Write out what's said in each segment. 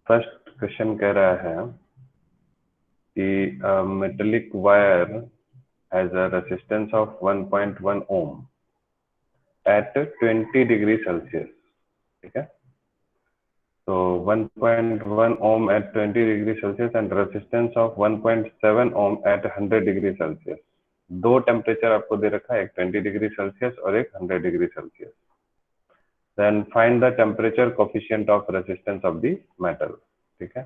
First question कह रहा है कि metallic wire has a resistance of 1.1 ohm at 20 degree Celsius. ठीक है, तो 1.1 ohm at 20 degree Celsius and resistance of 1.7 ohm at 100 degree Celsius। दो टेम्परेचर आपको दे रखा है, एक 20 डिग्री सेल्सियस और एक 100 degree Celsius. Then find the temperature coefficient of resistance of the metal. ठीक है,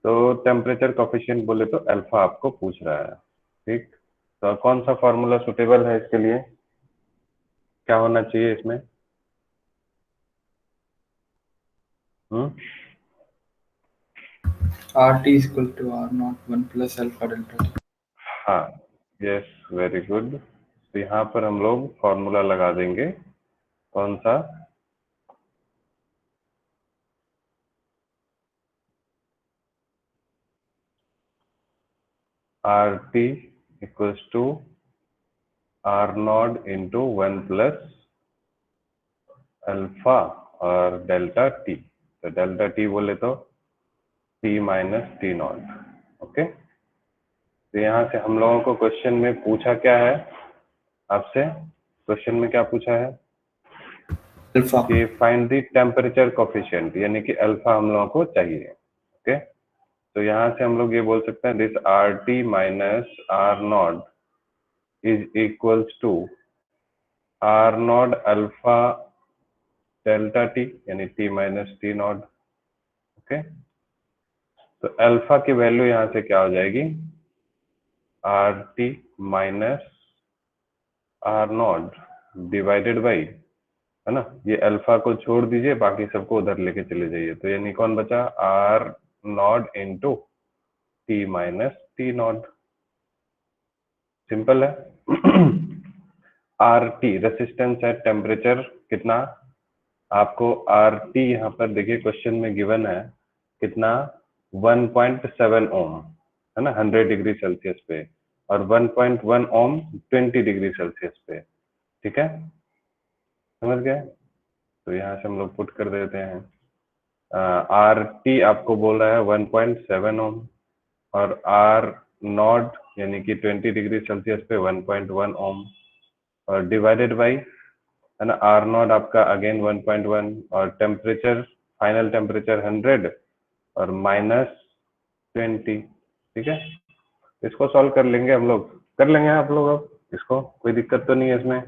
तो टेम्परेचर कोफिशिएंट बोले तो अल्फा आपको पूछ रहा है। ठीक, तो कौन सा फॉर्मूला सुटेबल है इसके लिए, क्या होना चाहिए इसमें? RT is equal to R naught 1 plus alpha delta T। हाँ, यस, वेरी गुड। तो यहाँ पर हम लोग फॉर्मूला लगा देंगे, कौन सा? RT equals to R naught into 1 plus alpha और डेल्टा टी। तो डेल्टा टी बोले तो T minus T not. Okay, तो यहाँ से हम लोगों को क्वेश्चन में पूछा क्या है आपसे? क्वेश्चन में क्या पूछा है अल्फा। कि फाइंड द टेम्परेचर कोफिशिएंट, यानी कि अल्फा हम लोगों को चाहिए। ओके, तो यहाँ से हम लोग ये बोल सकते हैं this R T minus R not is equals to R not alpha delta T, यानी T minus T not. Okay, तो अल्फा की वैल्यू यहाँ से क्या हो जाएगी? R T minus R not divided by, है ना, ये अल्फा को छोड़ दीजिए, बाकी सबको उधर लेके चले जाइए, तो यानी कौन बचा? R naught into T minus T naught. Simple है। आर टी रेसिस्टेंस है, टेम्परेचर कितना आपको? आर टी यहाँ पर देखिए क्वेश्चन में गिवन है कितना? 1.7 ओम, है ना, 100 डिग्री सेल्सियस पे, और 1.1 ओम 20 डिग्री सेल्सियस पे। ठीक है, समझ गए? तो यहाँ से हम लोग पुट कर देते हैं, आर टी आपको बोल रहा है 1.7 ओम, और आर नॉट यानी कि 20 डिग्री सेल्सियस पे 1.1 ओम, और डिवाइडेड बाई, है ना, आर नॉट आपका अगेन 1.1, और टेम्परेचर, फाइनल टेम्परेचर 100 और माइनस 20। ठीक है, इसको सॉल्व कर लेंगे हम लोग, कर लेंगे आप लोग, अब इसको कोई दिक्कत तो नहीं है इसमें।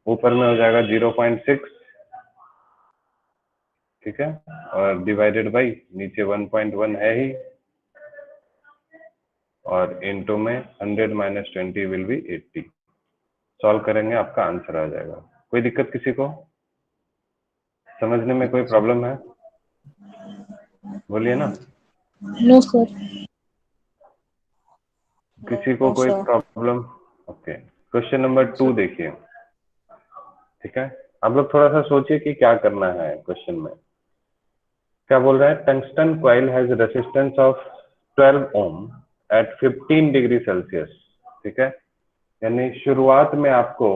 ऊपर में हो जाएगा 0.6, ठीक है, और डिवाइडेड बाई नीचे 1.1 है ही, और इनटू में 100 माइनस 20 विल बी 80। सॉल्व करेंगे, आपका आंसर आ जाएगा। कोई दिक्कत किसी को? समझने में कोई प्रॉब्लम है? बोलिए ना। No sir. किसी को कोई प्रॉब्लम? ओके, क्वेश्चन नंबर 2 देखिए। ठीक है, आप लोग थोड़ा सा सोचिए कि क्या करना है क्वेश्चन में। क्या बोल रहा है? Tungsten coil has resistance of 12 ohm at 15 degree Celsius. ठीक है, यानी शुरुआत में आपको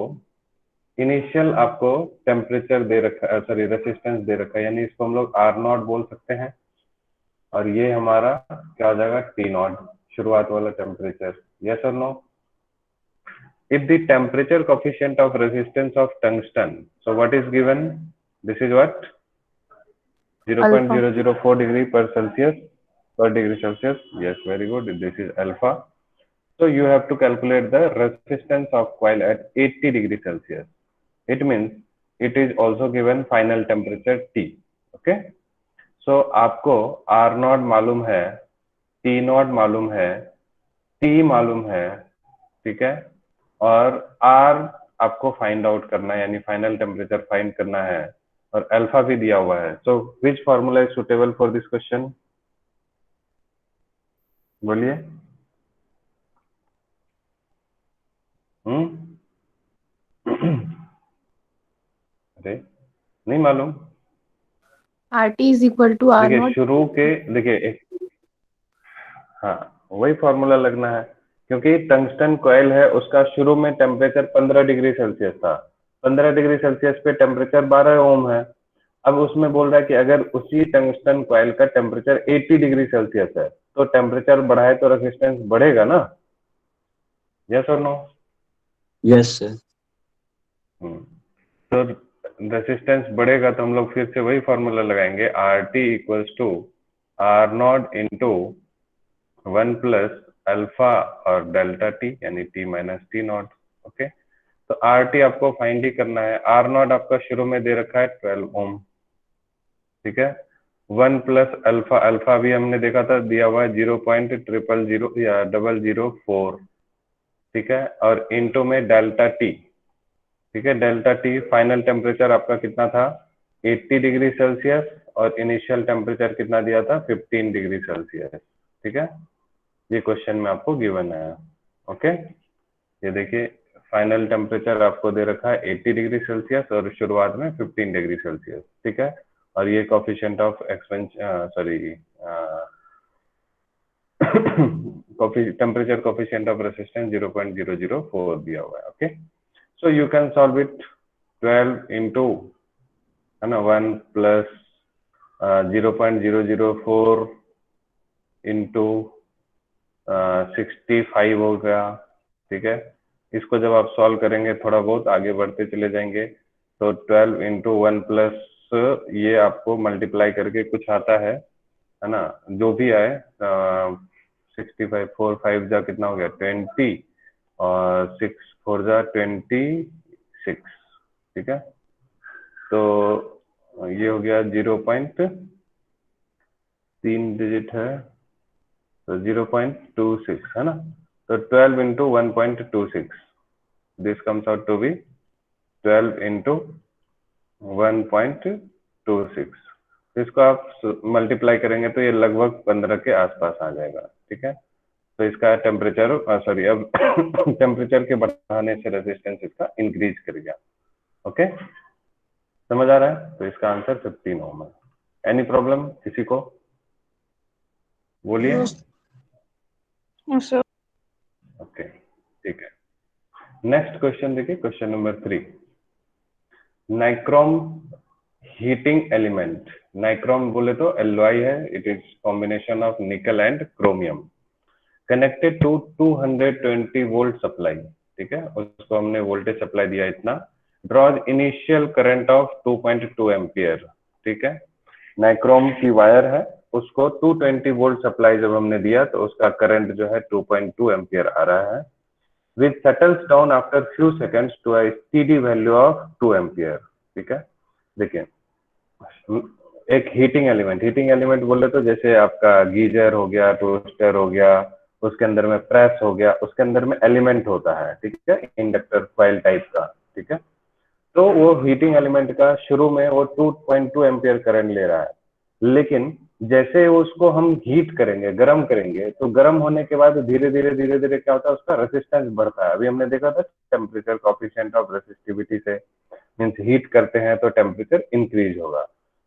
इनिशियल आपको टेम्परेचर दे रखा है, सॉरी रेसिस्टेंस दे रखा है, यानी इसको हम लोग आर नॉट बोल सकते हैं, और ये हमारा क्या हो जाएगा? टी नॉट, शुरुआत वाला टेम्परेचर। यस और no? if the temperature coefficient of resistance of tungsten, so what is given? This is what? 0.004 degree per celsius per degree celsius. Yes, very good, this is alpha. So you have to calculate the resistance of coil at 80 degree celsius. It means it is also given final temperature T. Okay, so आपको R not मालूम है, T not मालूम है, T मालूम है, ठीक है, और R आपको फाइंड आउट करना है, यानी फाइनल टेम्परेचर फाइंड करना है, और अल्फा भी दिया हुआ है। So which formula is suitable for this question? बोलिए। अरे नहीं मालूम? RT is equal to R देखिए नॉट। शुरू के, देखिए हाँ, वही फॉर्मूला लगना है। क्योंकि टंगस्टन कॉइल है, उसका शुरू में टेम्परेचर 15 डिग्री सेल्सियस था, 15 डिग्री सेल्सियस पे टेम्परेचर 12 ओम है। अब उसमें बोल रहा है कि अगर उसी टंगस्टन कॉइल का टेम्परेचर 80 डिग्री सेल्सियस है तो टेम्परेचर बढ़ाए तो रेजिस्टेंस बढ़ेगा ना, यस और नो? Yes sir. तो रेजिस्टेंस बढ़ेगा तो हम लोग फिर से वही फॉर्मूला लगाएंगे, R T equals to R naught into 1 plus alpha और डेल्टा टी यानी T minus T not. Okay, तो आर टी आपको फाइंड ही करना है। आर नॉट आपका शुरू में दे रखा है 12 ओम, ठीक है। 1 प्लस अल्फा, अल्फा भी हमने देखा था दिया हुआ है 0.000 या 004, ठीक है, और इंटू में डेल्टा टी, ठीक है। डेल्टा टी फाइनल टेम्परेचर आपका कितना था 80 डिग्री सेल्सियस और इनिशियल टेम्परेचर कितना दिया था 15 डिग्री सेल्सियस, ठीक है। ये क्वेश्चन में आपको गिवन है। ओके, ये देखिए फाइनल टेम्परेचर आपको दे रखा है 80 डिग्री सेल्सियस और शुरुआत में 15 डिग्री सेल्सियस, ठीक है। और ये coefficient of expansion sorry temperature coefficient of resistance 0.004 दिया हुआ है। Okay, so you can solve it 12 into है ना 1 प्लस 0.004 इंटू 65 हो गया, ठीक है। इसको जब आप सॉल्व करेंगे थोड़ा बहुत आगे बढ़ते चले जाएंगे तो 12 इंटू 1 प्लस ये आपको मल्टीप्लाई करके कुछ आता है ना, जो भी आए 65 4 5 जा कितना हो गया 20 और 6 4 जा 26, ठीक है। तो ये हो गया 0.3 डिजिट है तो 0.26 है ना, तो 12 into 1.26 this comes out to be 12 into 1.26। इसको आप मल्टीप्लाई करेंगे तो ये लगभग 15 के आसपास आ जाएगा, ठीक है। तो इसका टेम्परेचर सॉरी अब टेम्परेचर के बढ़ाने से रेजिस्टेंस इसका इंक्रीज करेगा। ओके, समझ आ रहा है? तो इसका आंसर 15 ओम है। एनी प्रॉब्लम किसी को? बोलिए। सर ओके, ठीक है। नेक्स्ट क्वेश्चन देखिए, question number 3। Nichrome heating element, nichrome बोले तो एलॉय है, it is combination of nickel and chromium, connected to 220 volt supply, ठीक है। उसको हमने वोल्टेज सप्लाई दिया इतना, draws initial current of 2.2 ampere, ठीक है। नाइक्रोम की वायर है, उसको 220 वोल्ट सप्लाई जब हमने दिया तो उसका करंट जो है 2.2 एम्पियर आ रहा है, which settles down after few seconds to a steady value of 2 ampere, ठीक है। देखिए एक हीटिंग एलिमेंट, हीटिंग एलिमेंट बोले तो जैसे आपका गीजर हो गया, टोस्टर हो गया, उसके अंदर में प्रेस हो गया, उसके अंदर में एलिमेंट होता है, ठीक है, इंडक्टर कॉइल टाइप का, ठीक है। तो वो हीटिंग एलिमेंट का शुरू में वो 2.2 एम्पियर करंट ले रहा है, लेकिन जैसे उसको हम हीट करेंगे, गर्म करेंगे, तो गर्म होने के बाद धीरे धीरे क्या होता है, उसका रेजिस्टेंस बढ़ता है। अभी हमने देखा था टेम्परेचर कोफिशिएंट ऑफ रेसिस्टिविटी से, मींस हीट करते हैं तो टेम्परेचर इंक्रीज होगा।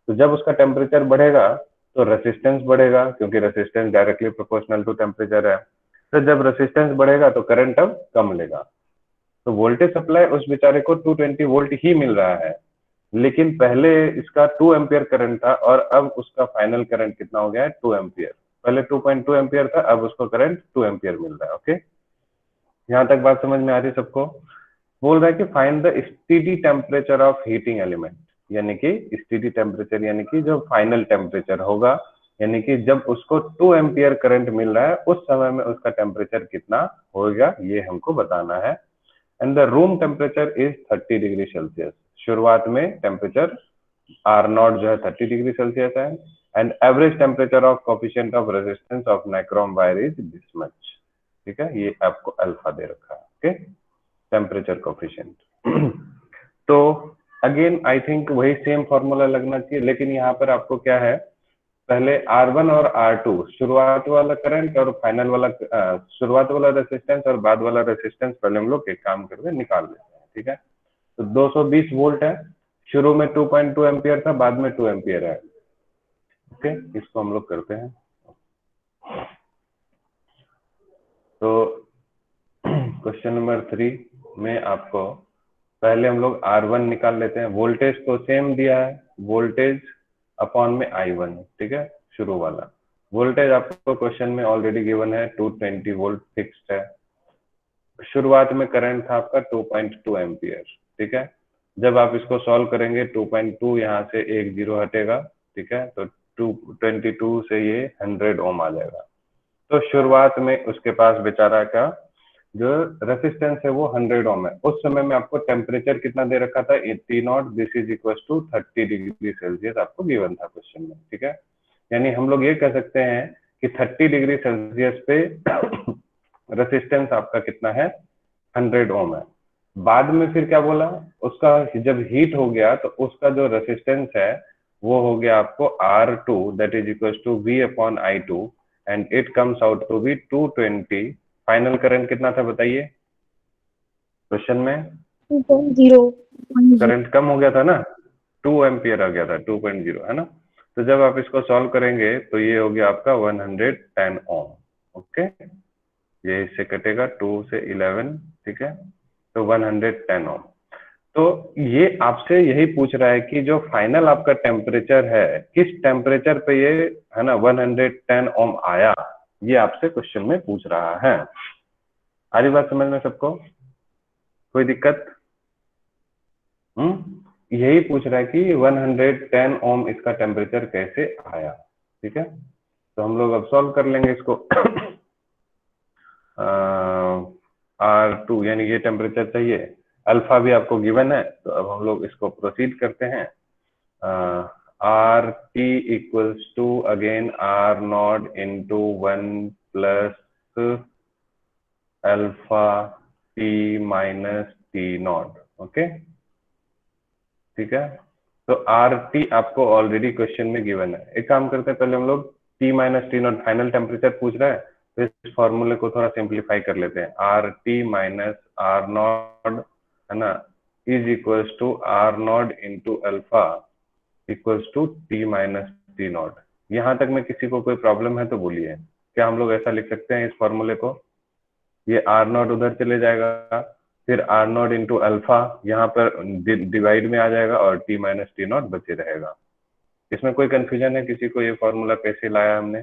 तो जब उसका टेम्परेचर बढ़ेगा तो रेसिस्टेंस बढ़ेगा, क्योंकि resistance directly proportional to temperature है। तो जब रेसिस्टेंस बढ़ेगा तो करंट अब कम लेगा। तो वोल्टेज सप्लाई उस बेचारे को 220 वोल्ट ही मिल रहा है, लेकिन पहले इसका 2 एम्पियर करंट था और अब उसका फाइनल करंट कितना हो गया है 2 एम्पियर। पहले 2.2 एम्पियर था, अब उसको करंट 2 एम्पियर मिल रहा है। ओके, यहाँ तक बात समझ में आ रही सबको? बोल रहा है कि find the steady temperature of heating element, यानी कि स्टेडी टेम्परेचर यानी कि जो फाइनल टेम्परेचर होगा, यानी कि जब उसको 2 एम्पियर करंट मिल रहा है उस समय में उसका टेम्परेचर कितना होगा, ये हमको बताना है। And the room temperature is 30 degree Celsius. शुरुआत में टेम्परेचर आर नॉट जो है 30 डिग्री सेल्सियस है, and average temperature of coefficient of resistance of nichrome wire is this much, ठीक है। ये आपको अल्फा दे रखा है, ओके, टेम्परेचर कोफिशिएंट। तो अगेन आई थिंक वही सेम फॉर्मूला लगना चाहिए, लेकिन यहाँ पर आपको क्या है, पहले R1 और R2 शुरुआत वाला करंट और फाइनल वाला शुरुआत वाला रेसिस्टेंस और बाद वाला रेसिस्टेंस पहले हम लोग एक काम करके निकाल लेते हैं, ठीक है। तो 220 वोल्ट है, शुरू में 2.2 एम्पियर था, बाद में 2 एम्पियर है। ओके, इसको हम लोग करते हैं। तो क्वेश्चन नंबर 3 में आपको पहले हम लोग R1 निकाल लेते हैं। वोल्टेज तो सेम दिया है, वोल्टेज अपॉन में I1, ठीक है। शुरू वाला वोल्टेज आपको क्वेश्चन में ऑलरेडी गिवन है, 220 वोल्ट फिक्स्ड है। शुरुआत में करंट था आपका 2.2 एम्पियर, ठीक है। जब आप इसको सॉल्व करेंगे 2.2 यहाँ से एक जीरो हटेगा, ठीक है, तो 222 से ये 100 ओम आ जाएगा। तो शुरुआत में उसके पास बेचारा का जो रेसिस्टेंस है वो 100 ओम है। उस समय में आपको टेम्परेचर कितना दे रखा था, 80 naught, this is equal to 30 degree Celsius आपको गिवन था क्वेश्चन में, ठीक है। यानी हम लोग ये कह सकते हैं कि 30 डिग्री सेल्सियस पे रेसिस्टेंस आपका कितना है, 100 ओम है। बाद में फिर क्या बोला, उसका जब हीट हो गया तो उसका जो रेसिस्टेंस है वो हो गया आपको R2 that is equal to V upon I2 and it comes out to be 220। Final current कितना था बताइए क्वेश्चन में? 2.0 करंट कम हो गया था ना, 2 एम्पियर आ गया था, 2.0 है ना। तो जब आप इसको सॉल्व करेंगे तो ये हो गया आपका 110 ओम, ओके। ये इससे कटेगा 2 से 11, ठीक है, तो 110 ओम। तो ये आपसे यही पूछ रहा है कि जो फाइनल आपका टेम्परेचर है किस टेम्परेचर पे ये है ना 110 ओम आया, ये आपसे क्वेश्चन में पूछ रहा है। आ रही बात समझ में सबको? कोई दिक्कत? यही पूछ रहा है कि 110 ओम इसका टेम्परेचर कैसे आया, ठीक है। तो हम लोग अब सॉल्व कर लेंगे इसको। R2 यानी ये टेम्परेचर चाहिए, अल्फा भी आपको गिवन है, तो अब हम लोग इसको प्रोसीड करते हैं। RT equals to again R0 into 1 plus alpha T minus T0, okay, ठीक है। तो RT आपको ऑलरेडी क्वेश्चन में गिवन है। एक काम करते हैं, पहले हम लोग T minus T0 final temperature पूछ रहा है, तो इस फॉर्मूले को थोड़ा सिंप्लीफाई कर लेते हैं। RT माइनस R0 है ना is equals to R0 into alpha equals to T minus T0। यहाँ तक में किसी को कोई प्रॉब्लम है तो बोलिए, क्या हम लोग ऐसा लिख सकते हैं इस फॉर्मूले को? ये R0 उधर चले जाएगा, फिर R0 इंटू अल्फा यहाँ पर डिवाइड में आ जाएगा और T माइनस T0 बचे रहेगा। इसमें कोई कंफ्यूजन है किसी को? ये फॉर्मूला कैसे लाया हमने?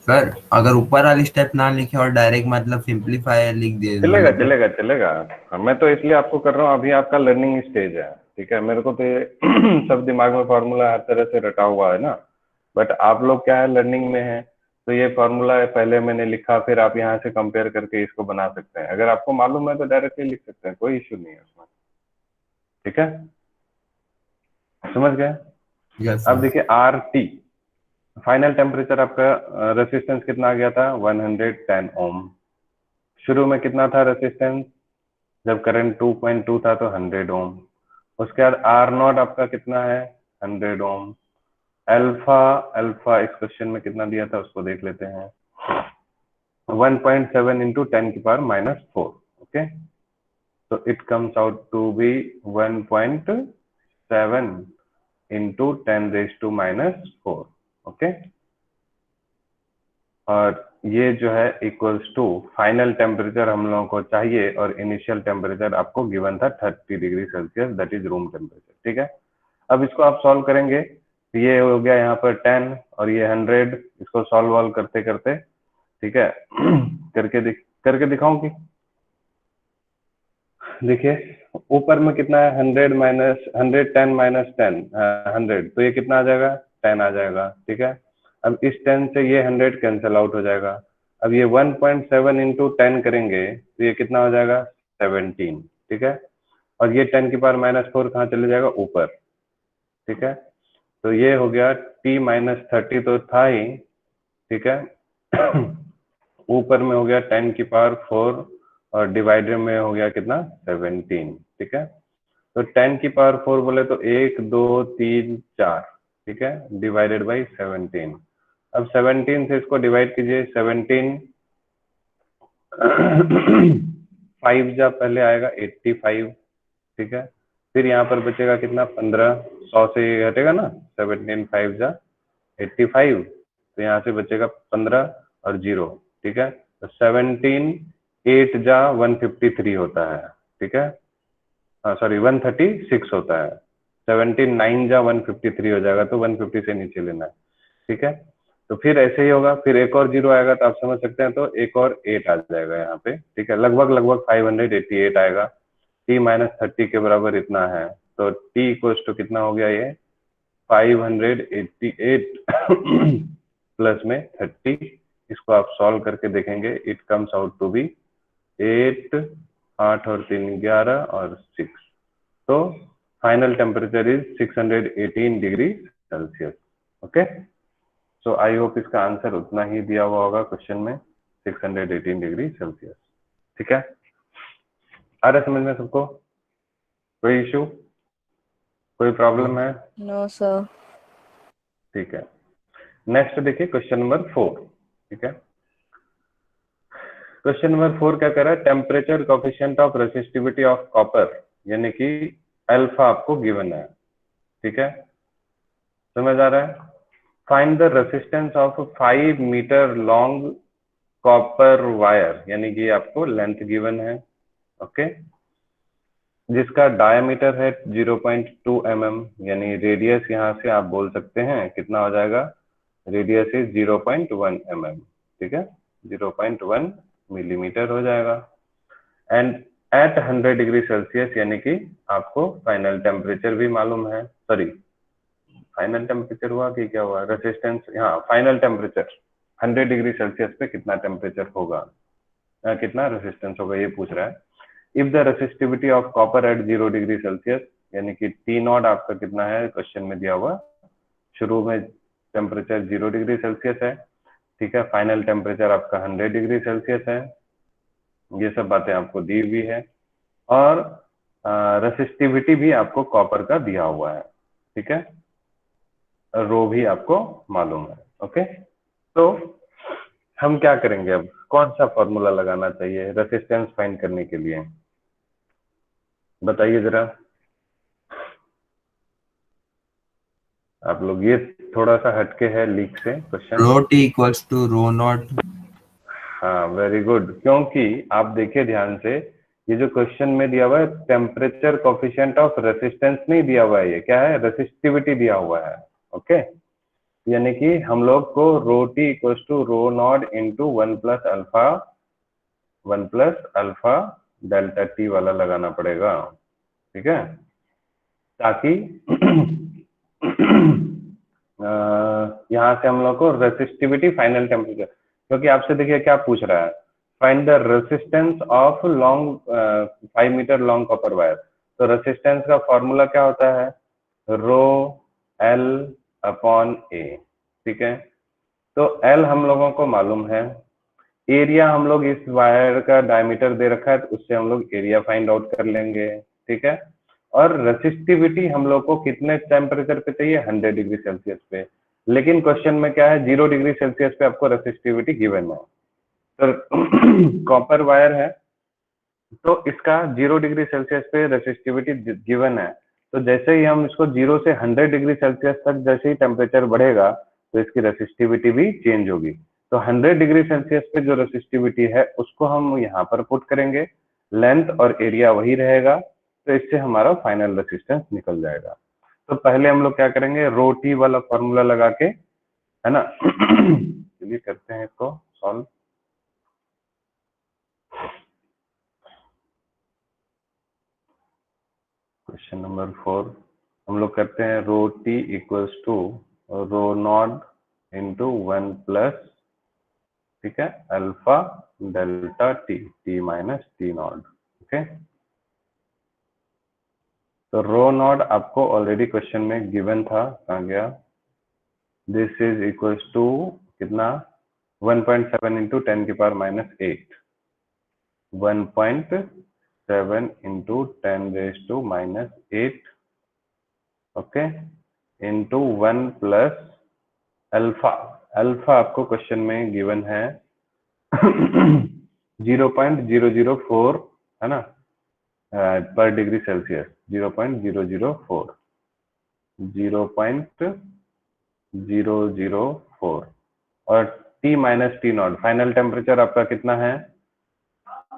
सर अगर ऊपर वाली स्टेप ना लिखे और डायरेक्ट मतलब सिंप्लीफाई लिख दिए चलेगा मतलब चलेगा चलेगा। मैं तो इसलिए आपको कर रहा हूँ, अभी आपका लर्निंग स्टेज है, ठीक है। मेरे को तो ये सब दिमाग में फॉर्मूला हर तरह से रटा हुआ है ना, बट आप लोग क्या है लर्निंग में है, तो ये फॉर्मूला पहले मैंने लिखा, फिर आप यहाँ से कंपेयर करके इसको बना सकते हैं। अगर आपको मालूम है तो डायरेक्टली लिख सकते हैं, कोई इश्यू नहीं है उसमें, ठीक है, समझ गए? यस अब देखिए RT फाइनल टेम्परेचर आपका रेसिस्टेंस कितना आ गया था, 110 ओम। शुरू में कितना था रेसिस्टेंस, जब करंट 2.2 था तो 100 ओम। उसके बाद R0 आपका कितना है, 100 ओम। अल्फा अल्फा इस क्वेश्चन में कितना दिया था उसको देख लेते हैं, 1.7 इंटू 10 की पावर माइनस 4, ओके। तो it comes out to be 1.7 into 10 raise to minus 4, okay. और ये जो है इक्वल्स टू फाइनल टेम्परेचर हम लोगों को चाहिए, और इनिशियल टेम्परेचर आपको गिवन था 30 degree Celsius that is room temperature, ठीक है। अब इसको आप सॉल्व करेंगे, तो ये हो गया यहाँ पर 10 और ये 100। इसको सॉल्व करते करते, ठीक है, करके दिखाऊं कि? देखिए ऊपर में कितना है, 100 माइनस 110 माइनस 10 100, तो ये कितना आ जाएगा, 10 आ जाएगा, ठीक है। अब इस 10 से ये 100 कैंसिल आउट हो जाएगा। अब ये 1.7 इंटू 10 करेंगे तो ये कितना हो जाएगा, 17, ठीक है। और ये 10 की पावर माइनस 4 कहाँ चले जाएगा, ऊपर, ठीक है। तो ये हो गया T माइनस 30 तो था ही, ठीक है। ऊपर में हो गया 10 की पावर 4 और डिवाइडर में हो गया कितना, 17, ठीक है। तो 10 की पावर 4 बोले तो 1 2 3 4, ठीक है, डिवाइडेड बाई 17। अब 17 से इसको डिवाइड कीजिए, 17 5 जा पहले आएगा 85, ठीक है। फिर यहाँ पर बचेगा कितना, 15, 100 से ये घटेगा ना, 17 5 जा 85, तो यहाँ से बचेगा 15 और 0, ठीक है। तो 17 8 जा 153 होता है, ठीक है, हाँ सॉरी 136 होता है, 79 जा 153 हो जाएगा, तो 150 से नीचे लेना है, ठीक है। तो फिर ऐसे ही होगा, फिर एक और जीरो आएगा तो आप समझ सकते हैं, तो एक और 8 आ जाएगा यहाँ पे, ठीक है, लगभग लगभग 588 आएगा। t माइनस 30 के बराबर इतना है, तो t इक्वल्स टू कितना हो गया ये 588 प्लस में 30, इसको आप सॉल्व करके देखेंगे, it comes out to be 8, 8 और 3 11 और 6, तो final temperature is 618 degree Celsius. Okay, so I hope इसका आंसर उतना ही दिया हुआ होगा क्वेश्चन में, 618 डिग्री सेल्सियस, ठीक है। आ रहा समझ में सबको, कोई इशू, कोई प्रॉब्लम है? No, sir. ठीक है, नेक्स्ट देखिए क्वेश्चन नंबर 4, ठीक है। क्वेश्चन नंबर 4 क्या कर रहा है, temperature coefficient of resistivity of copper, यानी कि अल्फा आपको गिवन है, ठीक है, समझ आ रहा है। Find the resistance of 5 meter long copper wire, यानी कि आपको लेंथ गिवन है, ओके, जिसका डायमीटर है 0.2 mm, यानी रेडियस यहाँ से आप बोल सकते हैं कितना हो जाएगा, रेडियस इज 0.1 mm, ठीक है, 0.1 मिलीमीटर हो जाएगा। एंड एट 100 डिग्री सेल्सियस, यानी कि आपको फाइनल टेम्परेचर भी मालूम है, सॉरी फाइनल टेम्परेचर हुआ कि क्या हुआ, रेसिस्टेंस, हाँ फाइनल टेम्परेचर 100 डिग्री सेल्सियस पे कितना टेम्परेचर होगा, कितना रेसिस्टेंस होगा ये पूछ रहा है। If the resistivity of copper at 0 degree Celsius, यानी कि टी नॉट आपका कितना है क्वेश्चन में दिया हुआ, शुरू में टेम्परेचर 0 डिग्री सेल्सियस है, ठीक है, फाइनल टेम्परेचर आपका 100 डिग्री सेल्सियस है, ये सब बातें आपको दी हुई है, और रेसिस्टिविटी भी आपको कॉपर का दिया हुआ है, ठीक है, रो भी आपको मालूम है, ओके। तो हम क्या करेंगे, अब कौन सा फॉर्मूला लगाना चाहिए रेसिस्टेंस फाइंड करने के लिए, बताइए जरा आप लोग, ये थोड़ा सा हटके है लीक से क्वेश्चन। Rho T equals to rho naught. हाँ वेरी गुड, क्योंकि आप देखिए ध्यान से, ये जो क्वेश्चन में दिया हुआ है टेम्परेचर कोफिशिएंट ऑफ रेसिस्टेंस नहीं दिया हुआ है, ये क्या है, रेसिस्टिविटी दिया हुआ है, ओके, यानी कि हम लोग को rho T equals to rho naught into 1 plus alpha delta T वाला लगाना पड़ेगा, ठीक है, ताकि यहाँ से हम लोग को रेसिस्टिविटी फाइनल टेम्परेचर, क्योंकि आपसे देखिए क्या पूछ रहा है, find the resistance of long 5 meter long copper wire, तो रेसिस्टेंस का फॉर्मूला क्या होता है, रो एल अपॉन ए, ठीक है, तो एल हम लोगों को मालूम है, एरिया हम लोग इस वायर का डायमीटर दे रखा है, तो उससे हम लोग एरिया फाइंड आउट कर लेंगे, ठीक है, और रेसिस्टिविटी हम लोग को कितने टेम्परेचर पे चाहिए, 100 डिग्री सेल्सियस पे, लेकिन क्वेश्चन में क्या है 0 डिग्री सेल्सियस पे आपको रेसिस्टिविटी गिवन है, तो कॉपर वायर है, तो इसका 0 डिग्री सेल्सियस पे रेसिस्टिविटी गिवन है, तो जैसे ही हम इसको 0 से 100 डिग्री सेल्सियस तक जैसे ही टेम्परेचर बढ़ेगा, तो इसकी रेसिस्टिविटी भी चेंज होगी, तो 100 डिग्री सेल्सियस पे जो रेसिस्टिविटी है उसको हम यहाँ पर पुट करेंगे, लेंथ और एरिया वही रहेगा, तो इससे हमारा फाइनल रेसिस्टेंस निकल जाएगा। तो पहले हम लोग क्या करेंगे, रो टी वाला फॉर्मूला लगा के, है ना, चलिए करते हैं इसको सॉल्व। क्वेश्चन नंबर 4 हम लोग करते हैं, rho T equals to rho naught into 1 plus, ठीक है, alpha delta T, T minus T not, okay. तो रो नॉट आपको ऑलरेडी क्वेश्चन में गिवन था, कहाँ गया, दिस इज इक्वल्स टू कितना, 1.7 इंटू 10 की power minus 8, 1.7 into 10 raise to minus 8, okay, into 1 plus alpha, alpha आपको क्वेश्चन में गिवन है 0.004, है ना, पर डिग्री सेल्सियस 0.004, 0.004, और T minus T not final temperature आपका कितना है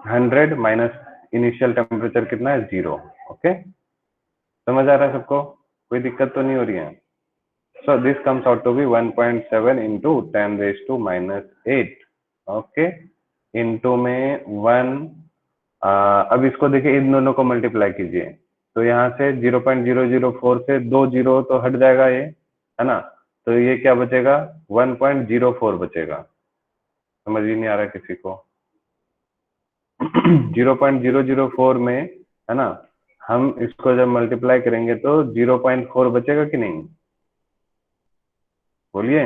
100 माइनस इनिशियल टेम्परेचर कितना है 0। ओके, समझ आ रहा है सबको, कोई दिक्कत तो नहीं हो रही है? So this comes out to be 1.7 into 10⁻⁻8। Okay, into में 1। अब इसको देखिए, इन दोनों को मल्टीप्लाई कीजिए, तो यहाँ से 0.004 से 2 जीरो तो हट जाएगा ये, है ना, तो ये क्या बचेगा 1.04 बचेगा। समझ ही नहीं आ रहा किसी को? 0.004 में, है ना, हम इसको जब मल्टीप्लाई करेंगे तो 0.4 बचेगा कि नहीं? बोलिए।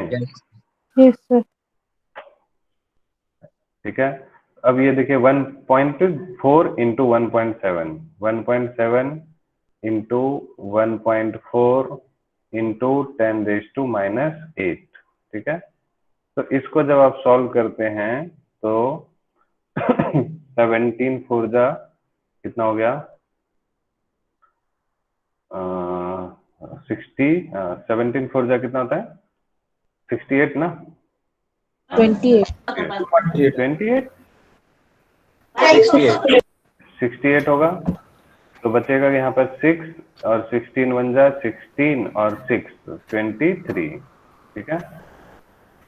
Yes, sir. ठीक है, अब ये देखिए 1.4 इंटू 1.7, 1.7 इंटू 1.4 इंटू 10⁻⁻8। ठीक है, तो इसको जब आप सॉल्व करते हैं तो 17 4 जा कितना हो गया 60, 17 4 जा कितना होता है 68 ना, 28. 28 68 68 होगा, तो बचेगा यहाँ पर 6 और 16 1 जा 16 और 6 23। ठीक है,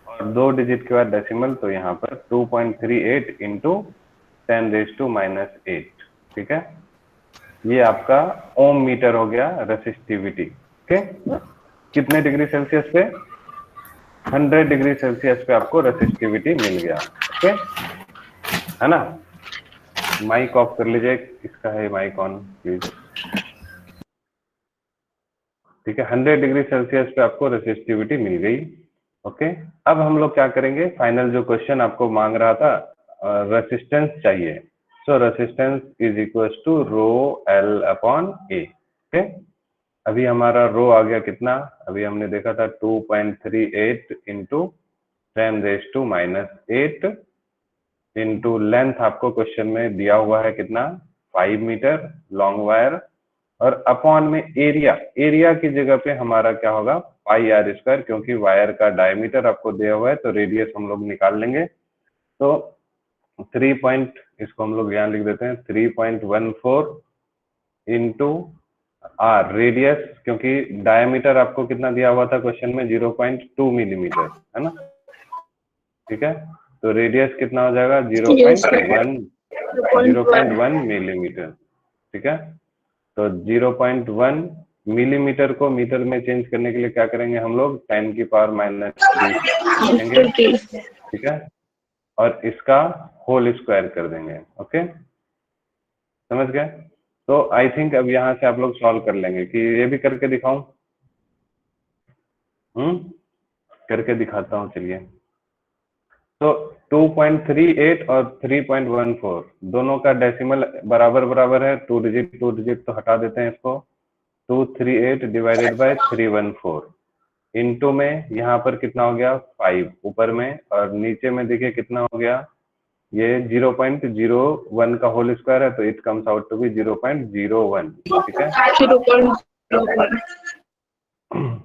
और 2 डिजिट के बाद डेसिमल, तो यहाँ पर 2.38 इंटू 10⁻⁻8। ठीक है, ये आपका ओम मीटर हो गया रेसिस्टिविटी। ओके, कितने डिग्री सेल्सियस पे 100 डिग्री सेल्सियस पे आपको रेसिस्टिविटी मिल गया। ओके, है ना, माइक ऑफ कर लीजिए, इसका है माइक ऑन प्लीज। ठीक है, 100 डिग्री सेल्सियस पे आपको रेसिस्टिविटी मिल गई। ओके, अब हम लोग क्या करेंगे, फाइनल जो क्वेश्चन आपको मांग रहा था, रेसिस्टेंस चाहिए। So resistance is equal to rho L upon A. Okay, अभी हमारा रो आ गया कितना, अभी हमने देखा था 2.38 इंटू 10⁻⁻8 इंटू लेंथ आपको क्वेश्चन में दिया हुआ है कितना 5 मीटर लॉन्ग वायर, और अपॉन में एरिया, एरिया की जगह पे हमारा क्या होगा पाई आर स्क्वायर, क्योंकि वायर का डायमीटर आपको दिया हुआ है तो रेडियस हम लोग निकाल लेंगे। तो 3 इसको हम लोग यहाँ लिख देते हैं 3.14 इंटू आर रेडियस, क्योंकि डायमीटर आपको कितना दिया हुआ था क्वेश्चन में 0.2 मिलीमीटर, है ना। ठीक है, तो रेडियस कितना हो जाएगा 0.1 मिलीमीटर। ठीक है, तो 0.1 मिलीमीटर को मीटर में चेंज करने के लिए क्या करेंगे हम लोग 10⁻⁻3 लिखेंगे। ठीक है, और इसका होल स्क्वायर कर देंगे। ओके, समझ गए? तो आई थिंक अब यहाँ से आप लोग सॉल्व कर लेंगे, कि ये भी करके दिखाऊं? करके दिखाता हूँ, चलिए। तो 2.38 और 3.14 दोनों का डेसिमल बराबर बराबर है, 2 डिजिट तो हटा देते हैं इसको। 238 डिवाइडेड बाय 314 इनटू में यहाँ पर कितना हो गया 5 ऊपर में, और नीचे में देखिए कितना हो गया, ये 0.01 का होल स्क्वायर है, तो it comes out to be 0.01। ठीक है, 0.01.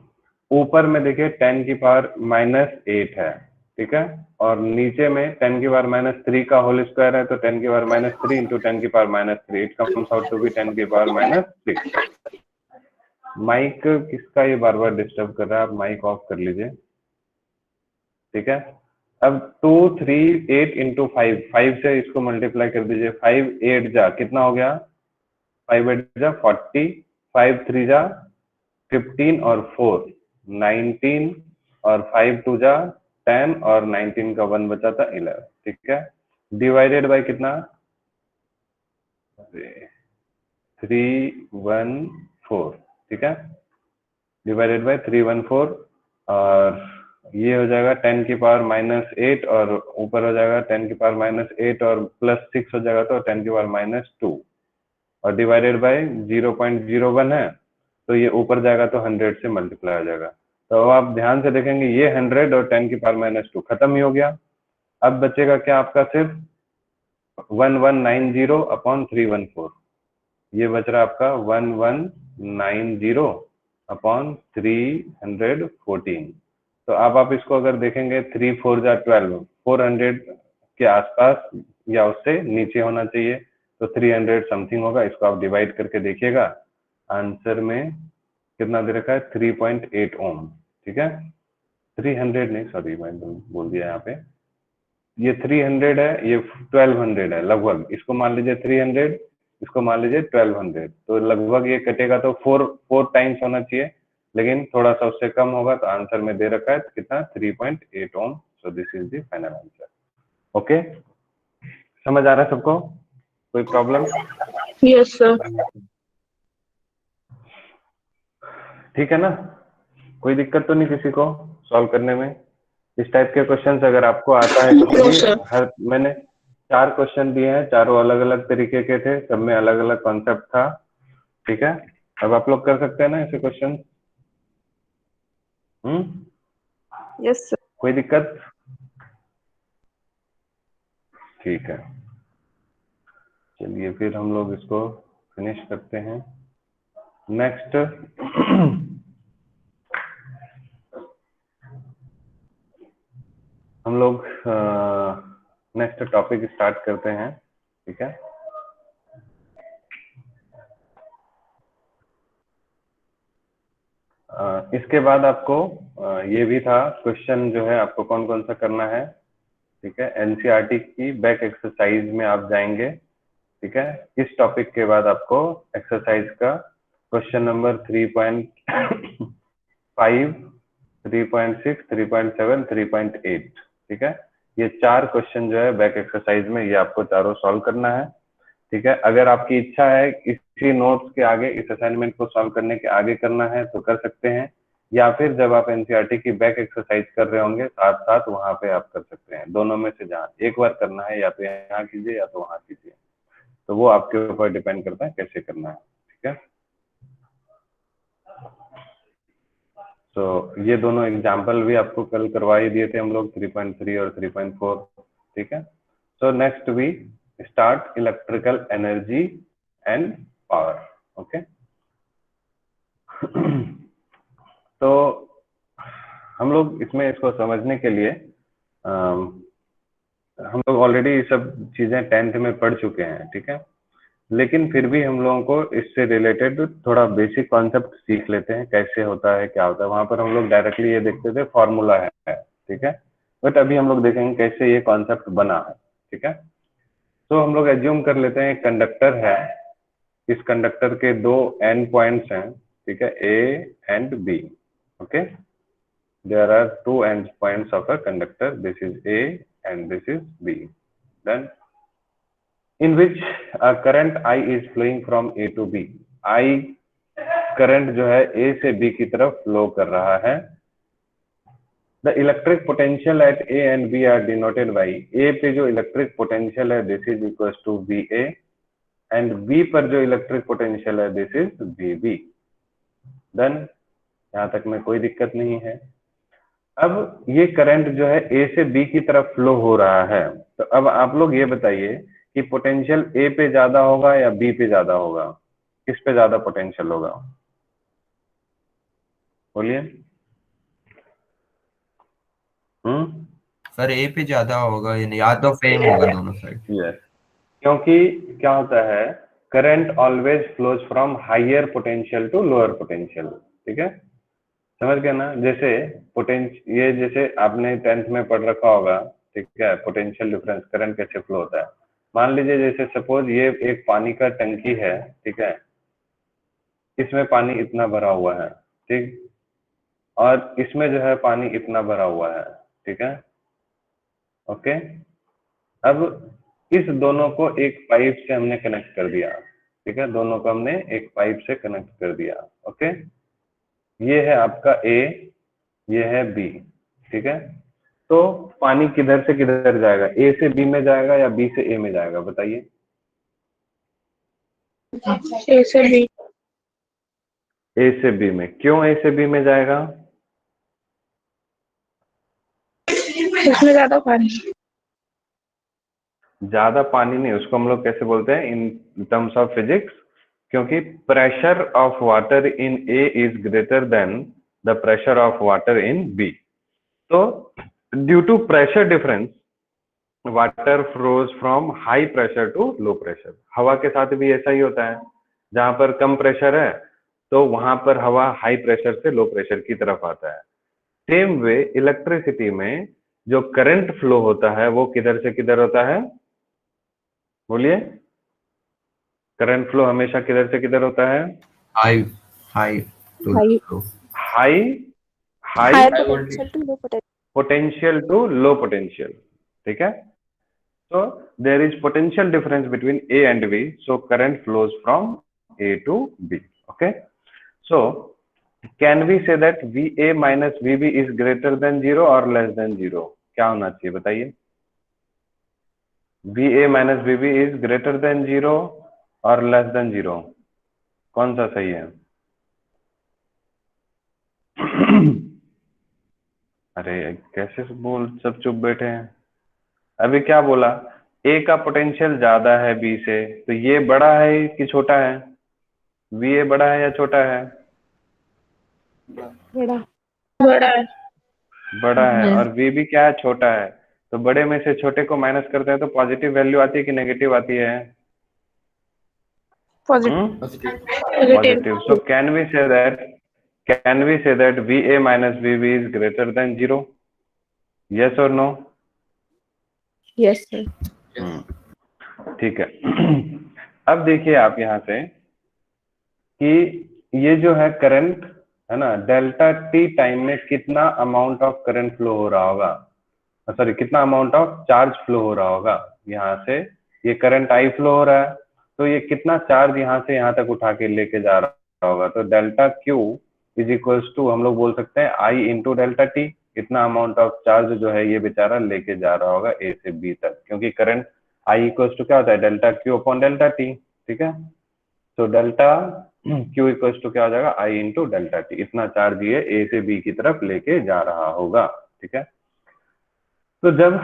ऊपर में देखिए 10⁻⁻8 है। ठीक है, और नीचे में 10⁻⁻3 का होल स्क्वायर है, तो 10⁻⁻3 into 10⁻⁻3 it comes out to be 10⁻⁻6। Mic किसका ये बार बार डिस्टर्ब कर रहा है, आप माइक ऑफ कर लीजिए। ठीक है, अब 238 इंटू 5 से इसको मल्टीप्लाई कर दीजिए, 5 8 जा कितना हो गया 5 8 जा 40, 5 3 जा 15 और 4 19, और 5 2 जा 10, और 19 का 1 बचा था 11। ठीक है, डिवाइडेड बाय कितना 314। ठीक है, डिवाइडेड बाय 314, और ये हो जाएगा 10⁻⁻8, और ऊपर हो जाएगा 10⁻⁻8 और +6 हो जाएगा तो 10⁻⁻2, और डिवाइडेड बाय 0.01 है, तो ये ऊपर जाएगा तो 100 से मल्टीप्लाई हो जाएगा। तो अब आप ध्यान से देखेंगे ये 100 और 10⁻⁻2 खत्म ही हो गया। अब बचेगा क्या आपका सिर्फ 1190 अपॉन 314, ये बच रहा आपका 1190 अपॉन 314। तो अब आप इसको अगर देखेंगे 3 4 जा 12, 400 के आसपास या उससे नीचे होना चाहिए, तो 300 समथिंग होगा। इसको आप डिवाइड करके देखिएगा, आंसर में कितना दे रखा है 3.8 ओम। ठीक है, 300 नहीं, सॉरी मैं बोल दिया यहाँ पे, ये 300 है, ये 1200 है लगभग। इसको मान लीजिए 300, इसको मान लीजिए 1200, तो लगभग ये कटेगा तो 4 टाइम्स होना चाहिए, लेकिन थोड़ा सा उससे कम होगा, तो आंसर में दे रखा है कितना 3.8 ohm. So this is the final answer. Okay, समझ आ रहा है सबको? कोई प्रॉब्लम? Yes sir. ठीक है ना, कोई दिक्कत तो नहीं किसी को सॉल्व करने में? इस टाइप के क्वेश्चंस अगर आपको आता है No, कभी, sir. हर मैंने 4 क्वेश्चन दिए हैं, चारों अलग अलग तरीके के थे, सब में अलग अलग कॉन्सेप्ट था। ठीक है, अब आप लोग कर सकते हैं ना ऐसे क्वेश्चन? Yes sir. कोई दिक्कत? ठीक है, चलिए फिर हम लोग इसको फिनिश करते हैं। नेक्स्ट हम लोग नेक्स्ट टॉपिक स्टार्ट करते हैं। ठीक है, इसके बाद आपको ये भी था क्वेश्चन जो है आपको कौन कौन सा करना है। ठीक है, एनसीईआरटी की बैक एक्सरसाइज में आप जाएंगे। ठीक है, इस टॉपिक के बाद आपको एक्सरसाइज का क्वेश्चन नंबर 3.5, 3.6, 3.7, 3.8, ठीक है, ये 4 क्वेश्चन जो है बैक एक्सरसाइज में, ये आपको चारों सॉल्व करना है। ठीक है, अगर आपकी इच्छा है इसी नोट्स के आगे, इस असाइनमेंट को सॉल्व करने के आगे करना है तो कर सकते हैं, या फिर जब आप एनसीईआरटी की बैक एक्सरसाइज कर रहे होंगे साथ साथ वहां पे आप कर सकते हैं। दोनों में से जहाँ एक बार करना है, या तो यहाँ कीजिए या तो वहां कीजिए, तो वो आपके ऊपर डिपेंड करता है कैसे करना है। ठीक है, तो ये दोनों एग्जाम्पल भी आपको कल करवा ही दिए थे हम लोग, 3.3 और 3.4। ठीक है, so next we start electrical energy and power. Okay, तो हम लोग इसमें इसको समझने के लिए हम लोग ऑलरेडी ये सब चीजें 10th में पढ़ चुके हैं। ठीक है, लेकिन फिर भी हम लोगों को इससे रिलेटेड थोड़ा बेसिक कॉन्सेप्ट सीख लेते हैं, कैसे होता है क्या होता है। वहां पर हम लोग डायरेक्टली ये देखते थे फॉर्मूला है, ठीक है, बट अभी हम लोग देखेंगे कैसे ये कॉन्सेप्ट बना है। ठीक है, तो हम लोग एज्यूम कर लेते हैं एक कंडक्टर है, इस कंडक्टर के 2 एंड पॉइंट्स हैं। ठीक है, A and B. Okay, there are 2 and points of a conductor, this is A and this is B. Then in which a current I is flowing from A to B. I current जो है A से B की तरफ flow कर रहा है। The electric potential at A and B are denoted by A पे जो इलेक्ट्रिक पोटेंशियल है this is equals to VA and B पर जो इलेक्ट्रिक पोटेंशियल है this is VB। Then यहाँ तक में कोई दिक्कत नहीं है। अब ये करंट जो है A से B की तरफ फ्लो हो रहा है, तो अब आप लोग ये बताइए कि पोटेंशियल ए पे ज्यादा होगा या बी पे ज्यादा होगा? किस पे ज्यादा पोटेंशियल होगा? बोलिए। सर ए पे ज्यादा होगा, या तो सेम होगा दोनों साइड। यस, क्योंकि क्या होता है, current always flows from higher potential to lower potential. ठीक है, समझ गए ना? जैसे ये जैसे आपने 10th में पढ़ रखा होगा। ठीक है, पोटेंशियल डिफरेंस, करंट कैसे फ्लो होता है। मान लीजिए जैसे सपोज ये एक पानी का टंकी है। ठीक है, इसमें पानी इतना भरा हुआ है, ठीक, और इसमें जो है पानी इतना भरा हुआ है। ठीक है, ओके, अब इस दोनों को एक पाइप से हमने कनेक्ट कर दिया। ठीक है, दोनों को हमने एक पाइप से कनेक्ट कर दिया। ओके, ये है आपका ए, ये है बी। ठीक है, तो पानी किधर से किधर जाएगा? ए से बी में जाएगा या बी से ए में जाएगा? बताइए। ए से बी। ए से बी में। क्यों ए से बी में जाएगा? इसमें ज्यादा पानी। ज्यादा पानी नहीं, उसको हम लोग कैसे बोलते हैं इन टर्म्स ऑफ फिजिक्स? क्योंकि pressure of water in A is greater than the pressure of water in B. तो due to pressure difference water flows from high pressure to low pressure. हवा के साथ भी ऐसा ही होता है, जहां पर कम प्रेशर है तो वहां पर हवा हाई प्रेशर से लो प्रेशर की तरफ आता है। सेम वे इलेक्ट्रिसिटी में जो करंट फ्लो होता है वो किधर से किधर होता है, बोलिए। करंट फ्लो हमेशा किधर से किधर होता है? High high to High. Low. High high Higher High potential to low potential. Potential to low potential, ठीक है। So there is potential difference between A and B. So current flows from A to B. Okay. So can we say that VA minus VB is greater than 0 or less than 0? क्या होना चाहिए बताइए? VA minus VB is greater than 0 or less than 0? कौन सा सही है? अरे कैसे बोल, सब चुप बैठे हैं। अभी क्या बोला? ए का पोटेंशियल ज्यादा है बी से, तो ये बड़ा है कि छोटा है? वीए बड़ा है या छोटा है? बड़ा बड़ा है। बड़ा है। और वीबी क्या है? छोटा है। तो बड़े में से छोटे को माइनस करते हैं तो पॉजिटिव वैल्यू आती है कि नेगेटिव आती है? Positive. positive. Positive. So can we say that VA minus VB is greater than 0? Yes और नो? Yes, sir. ठीक है। अब देखिए आप यहाँ से कि ये जो है करंट है ना, डेल्टा टी टाइम में कितना अमाउंट ऑफ करंट फ्लो हो रहा होगा, सॉरी कितना अमाउंट ऑफ चार्ज फ्लो हो रहा होगा। यहाँ से ये करंट आई फ्लो हो रहा है, तो ये कितना चार्ज यहाँ से यहाँ तक उठा के लेके जा रहा होगा। तो delta Q is equals to हम लोग बोल सकते हैं आई इंटू डेल्टा टी। इतना अमाउंट ऑफ चार्ज जो है ये बेचारा लेके जा रहा होगा ए से बी तक, क्योंकि करंट आई इक्वल्स टू क्या होता है? Delta Q upon delta T, ठीक है। तो डेल्टा क्यू इक्वल्स टू क्या हो जाएगा? आई इंटू डेल्टा टी। इतना चार्ज ये ए से बी की तरफ लेके जा रहा होगा, ठीक है। तो जब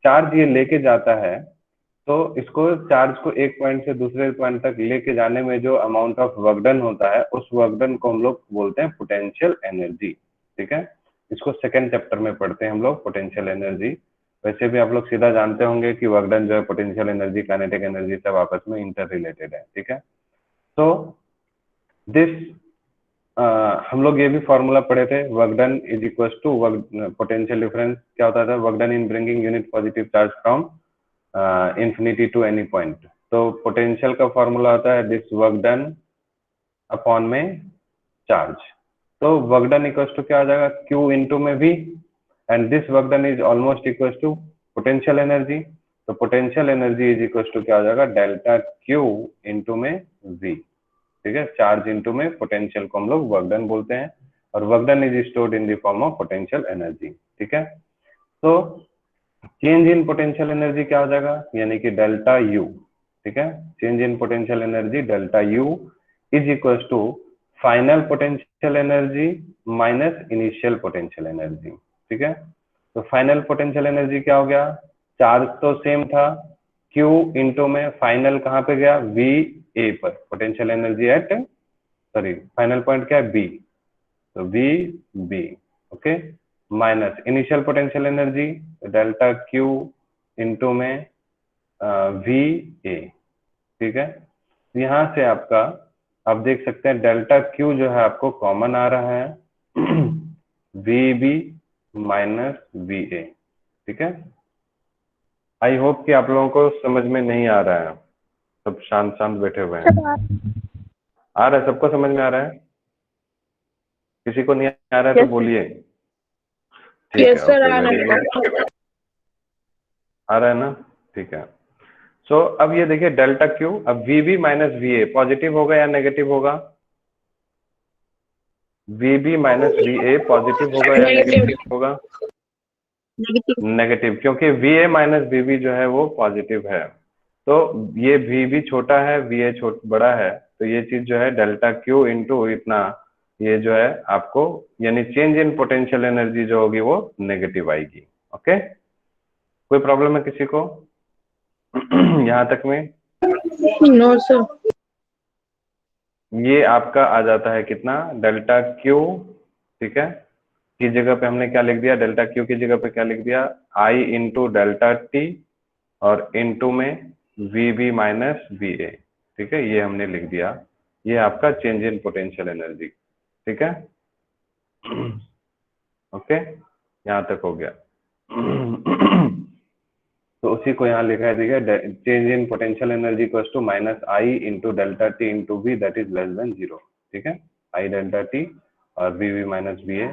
चार्ज ये लेके जाता है तो इसको चार्ज को एक पॉइंट से दूसरे पॉइंट तक लेके जाने में जो अमाउंट ऑफ वर्क डन होता है उस वर्क डन को हम लोग बोलते हैं पोटेंशियल एनर्जी, ठीक है। इसको सेकंड चैप्टर में पढ़ते हैं हम लोग, पोटेंशियल एनर्जी। वैसे भी आप लोग सीधा जानते होंगे कि वर्क डन जो है पोटेंशियल एनर्जी, काइनेटिक एनर्जी सब आपस में इंटर रिलेटेड है, ठीक है। तो दिस हम लोग ये भी फॉर्मूला पढ़े थे, work done is equal to work potential difference. क्या होता था? Work done in bringing unit positive charge from infinity to any point. तो पोटेंशियल का फॉर्मूला होता है दिस वर्क डन अपॉन में चार्ज। तो वर्क डन इक्वल टू क्या हो जाएगा? क्यू इंटू में V, and this work done is almost equal to potential energy. तो potential energy is equal to क्या हो जाएगा? डेल्टा क्यू इंटू में वी, ठीक है। चार्ज इंटू में पोटेंशियल को हम लोग वर्क डन बोलते हैं, और work done is stored in the form of potential energy, ठीक है। तो चेंज इन पोटेंशियल एनर्जी क्या हो जाएगा? यानी कि डेल्टा यू, ठीक है। Change in potential energy delta U is equal to final potential energy minus initial potential energy, ठीक है। तो फाइनल पोटेंशियल एनर्जी क्या हो गया? चार्ज तो सेम था, Q इंटू में फाइनल कहाँ पे गया? V A पर, potential energy at, sorry final point क्या है? B, तो V B, okay, minus initial potential energy delta Q into में V A, ठीक है। यहाँ से आपका आप देख सकते हैं डेल्टा Q जो है आपको कॉमन आ रहा है VB माइनस VA, ठीक है। आई होप कि आप लोगों को समझ में नहीं आ रहा है, सब शांत शांत बैठे हुए हैं। आ रहा है? सबको समझ में आ रहा है? किसी को नहीं आ रहा है तो बोलिए। ठीक है, Yes, sir. Okay, very good. आ रहा है ना? ठीक है। सो अब ये देखिए डेल्टा क्यू, अब VB माइनस VA पॉजिटिव होगा या नेगेटिव होगा? VB माइनस VA पॉजिटिव होगा या नेगेटिव होगा? नेगेटिव, क्योंकि VA माइनस VB जो है वो पॉजिटिव है। तो ये VB छोटा है, VA बड़ा है, तो ये चीज जो है डेल्टा क्यू इंटू इतना, ये जो है आपको यानी चेंज इन पोटेंशियल एनर्जी जो होगी वो नेगेटिव आएगी, ओके। कोई प्रॉब्लम है किसी को यहाँ तक में? No, sir. ये आपका आ जाता है कितना? डेल्टा क्यू, ठीक है, की जगह पे हमने क्या लिख दिया? डेल्टा क्यू की जगह पे क्या लिख दिया? आई इंटू डेल्टा टी और इनटू में VB माइनस VA, ठीक है, ये हमने लिख दिया। ये आपका चेंज इन पोटेंशियल एनर्जी, ठीक है। ओके, यहाँ तक हो गया। तो उसी को यहाँ लिखा है, ठीक है, change in potential energy equals to minus I into delta T into V that is less than 0, ठीक है। आई डेल्टा टी और VB माइनस VA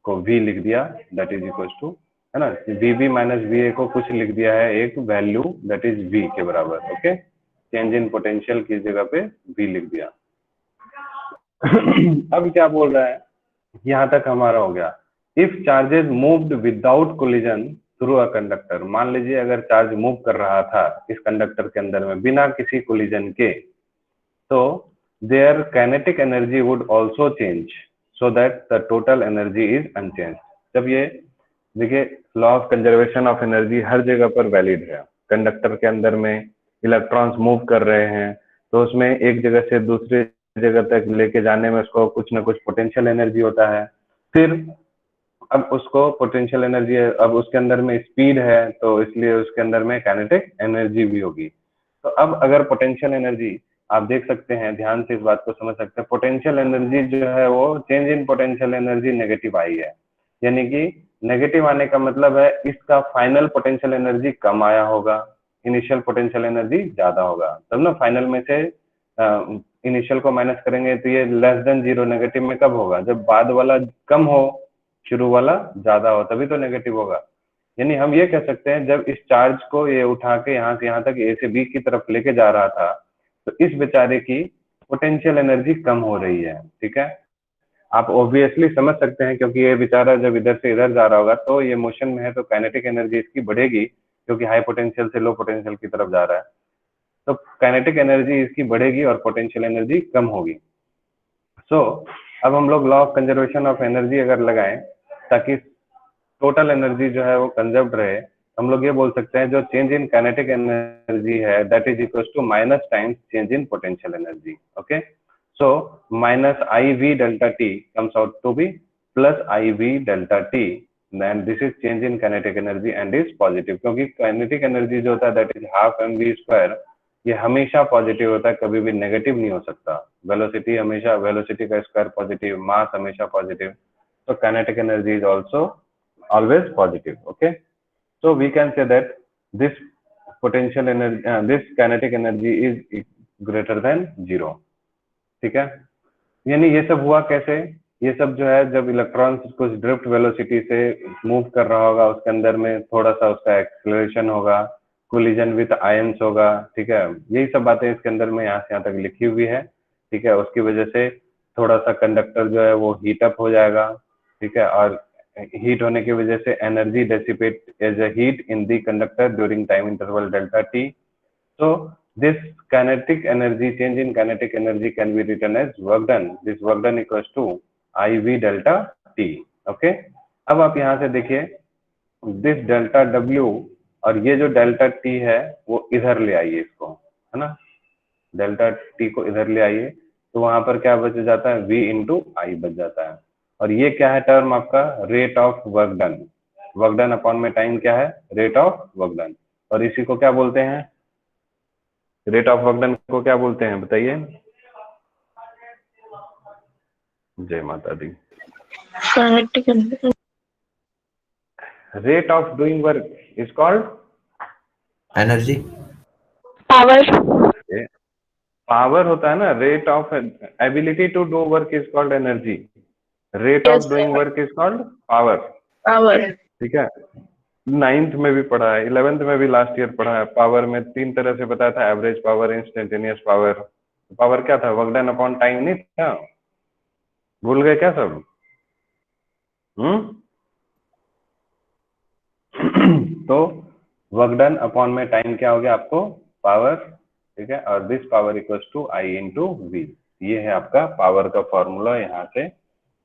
को V लिख दिया, दैट इज इक्वल्स टू, है ना, VB माइनस VA को कुछ लिख दिया है एक वैल्यू दैट इज V के बराबर। ओके, चेंज इन पोटेंशियल की जगह पे V लिख दिया। अब क्या बोल रहा है, यहाँ तक हमारा हो गया। If charges moved without collision through a conductor, मान लीजिए अगर चार्ज मूव कर रहा था इस कंडक्टर के अंदर में बिना किसी कोलिजन के, तो there kinetic energy would also change so that the total energy is unchanged. जब ये देखिए, law of conservation of energy हर जगह पर वैलिड है। कंडक्टर के अंदर में इलेक्ट्रॉन्स मूव कर रहे हैं, तो उसमें एक जगह से दूसरी जगह तक लेके जाने में उसको कुछ ना कुछ पोटेंशियल एनर्जी होता है। फिर अब उसको पोटेंशियल एनर्जी, अब उसके अंदर में स्पीड है, तो इसलिए उसके अंदर में काइनेटिक एनर्जी भी होगी। तो अब अगर पोटेंशियल एनर्जी, आप देख सकते हैं, ध्यान से इस बात को समझ सकते हैं, पोटेंशियल एनर्जी जो है वो change in potential energy negative आई है, यानी कि नेगेटिव आने का मतलब है इसका फाइनल पोटेंशियल एनर्जी कम आया होगा, इनिशियल पोटेंशियल एनर्जी ज्यादा होगा, तब ना फाइनल में से इनिशियल को माइनस करेंगे तो ये लेस देन 0 नेगेटिव में कब होगा, जब बाद वाला कम हो, शुरू वाला ज्यादा हो, तभी तो नेगेटिव होगा। यानी हम ये कह सकते हैं, जब इस चार्ज को ये उठा के यहाँ से यहाँ तक A से B की तरफ लेके जा रहा था, तो इस बेचारे की पोटेंशियल एनर्जी कम हो रही है, ठीक है। आप ऑब्वियसली समझ सकते हैं, क्योंकि ये बेचारा जब इधर से इधर जा रहा होगा तो ये मोशन में है, तो काइनेटिक एनर्जी इसकी बढ़ेगी, क्योंकि हाई पोटेंशियल से लो पोटेंशियल की तरफ जा रहा है, तो काइनेटिक एनर्जी इसकी बढ़ेगी और पोटेंशियल एनर्जी कम होगी। सो अब हम लोग law of conservation of energy अगर लगाएं ताकि टोटल एनर्जी जो है वो कंजर्व्ड रहे, हम लोग ये बोल सकते हैं जो चेंज इन काइनेटिक एनर्जी है that is equal to minus times change in potential energy. Okay, so minus IV delta T comes out to be plus IV delta T, then this is change in kinetic energy and is positive, क्योंकि kinetic energy जो होता है that is half mv square, ये हमेशा positive होता है, कभी भी नेगेटिव नहीं हो सकता। वेलोसिटी हमेशा, वेलोसिटी का स्क्वायर पॉजिटिव, मास हमेशा positive, so kinetic energy is also always positive. Okay, so we can say that this potential energy, this kinetic energy is greater than 0, ठीक है। यानी ये सब हुआ कैसे, ये सब जो है जब इलेक्ट्रॉन्स कुछ ड्रिफ्ट वेलोसिटी से मूव कर रहा होगा, उसके अंदर में थोड़ा सा उसका एक्सेलरेशन होगा, कोलिजन विद आयंस होगा, ठीक है, यही सब बातें इसके अंदर में यहाँ से यहाँ तक लिखी हुई है, ठीक है। उसकी वजह से थोड़ा सा कंडक्टर जो है वो हीट अप हो जाएगा, ठीक है, और हीट होने की वजह से energy dissipate as a heat in the conductor during time interval delta T. So this kinetic energy, change in kinetic energy can be written as work done. This work done equals to IV delta T. Okay, अब आप यहाँ से देखिए, this delta W और ये जो delta T है वो इधर ले आइए इसको, है ना, डेल्टा T को इधर ले आइए, तो वहां पर क्या बच जाता है, V इंटू I बच जाता है। और ये क्या है टर्म आपका, rate of work done, work done upon में टाइम क्या है, रेट ऑफ वर्क डन, और इसी को क्या बोलते हैं, रेट ऑफ वर्क डन को क्या बोलते हैं बताइए। जय माता दी। Rate of doing work is called energy, power, power होता है ना, rate of ability to do work is called energy, rate of doing work is called power. Power, ठीक है, 9th में भी पढ़ा है, 11th में भी लास्ट ईयर पढ़ा है। पावर में 3 तरह से बताया था, average power, instantaneous power. Power क्या था, वर्क डन अपॉन टाइम नहीं था, भूल गए क्या सब? तो वर्क डन अपॉन में टाइम क्या हो गया आपको, पावर, ठीक है, और this power equals to I into V, ये है आपका पावर का फॉर्मूला। यहाँ से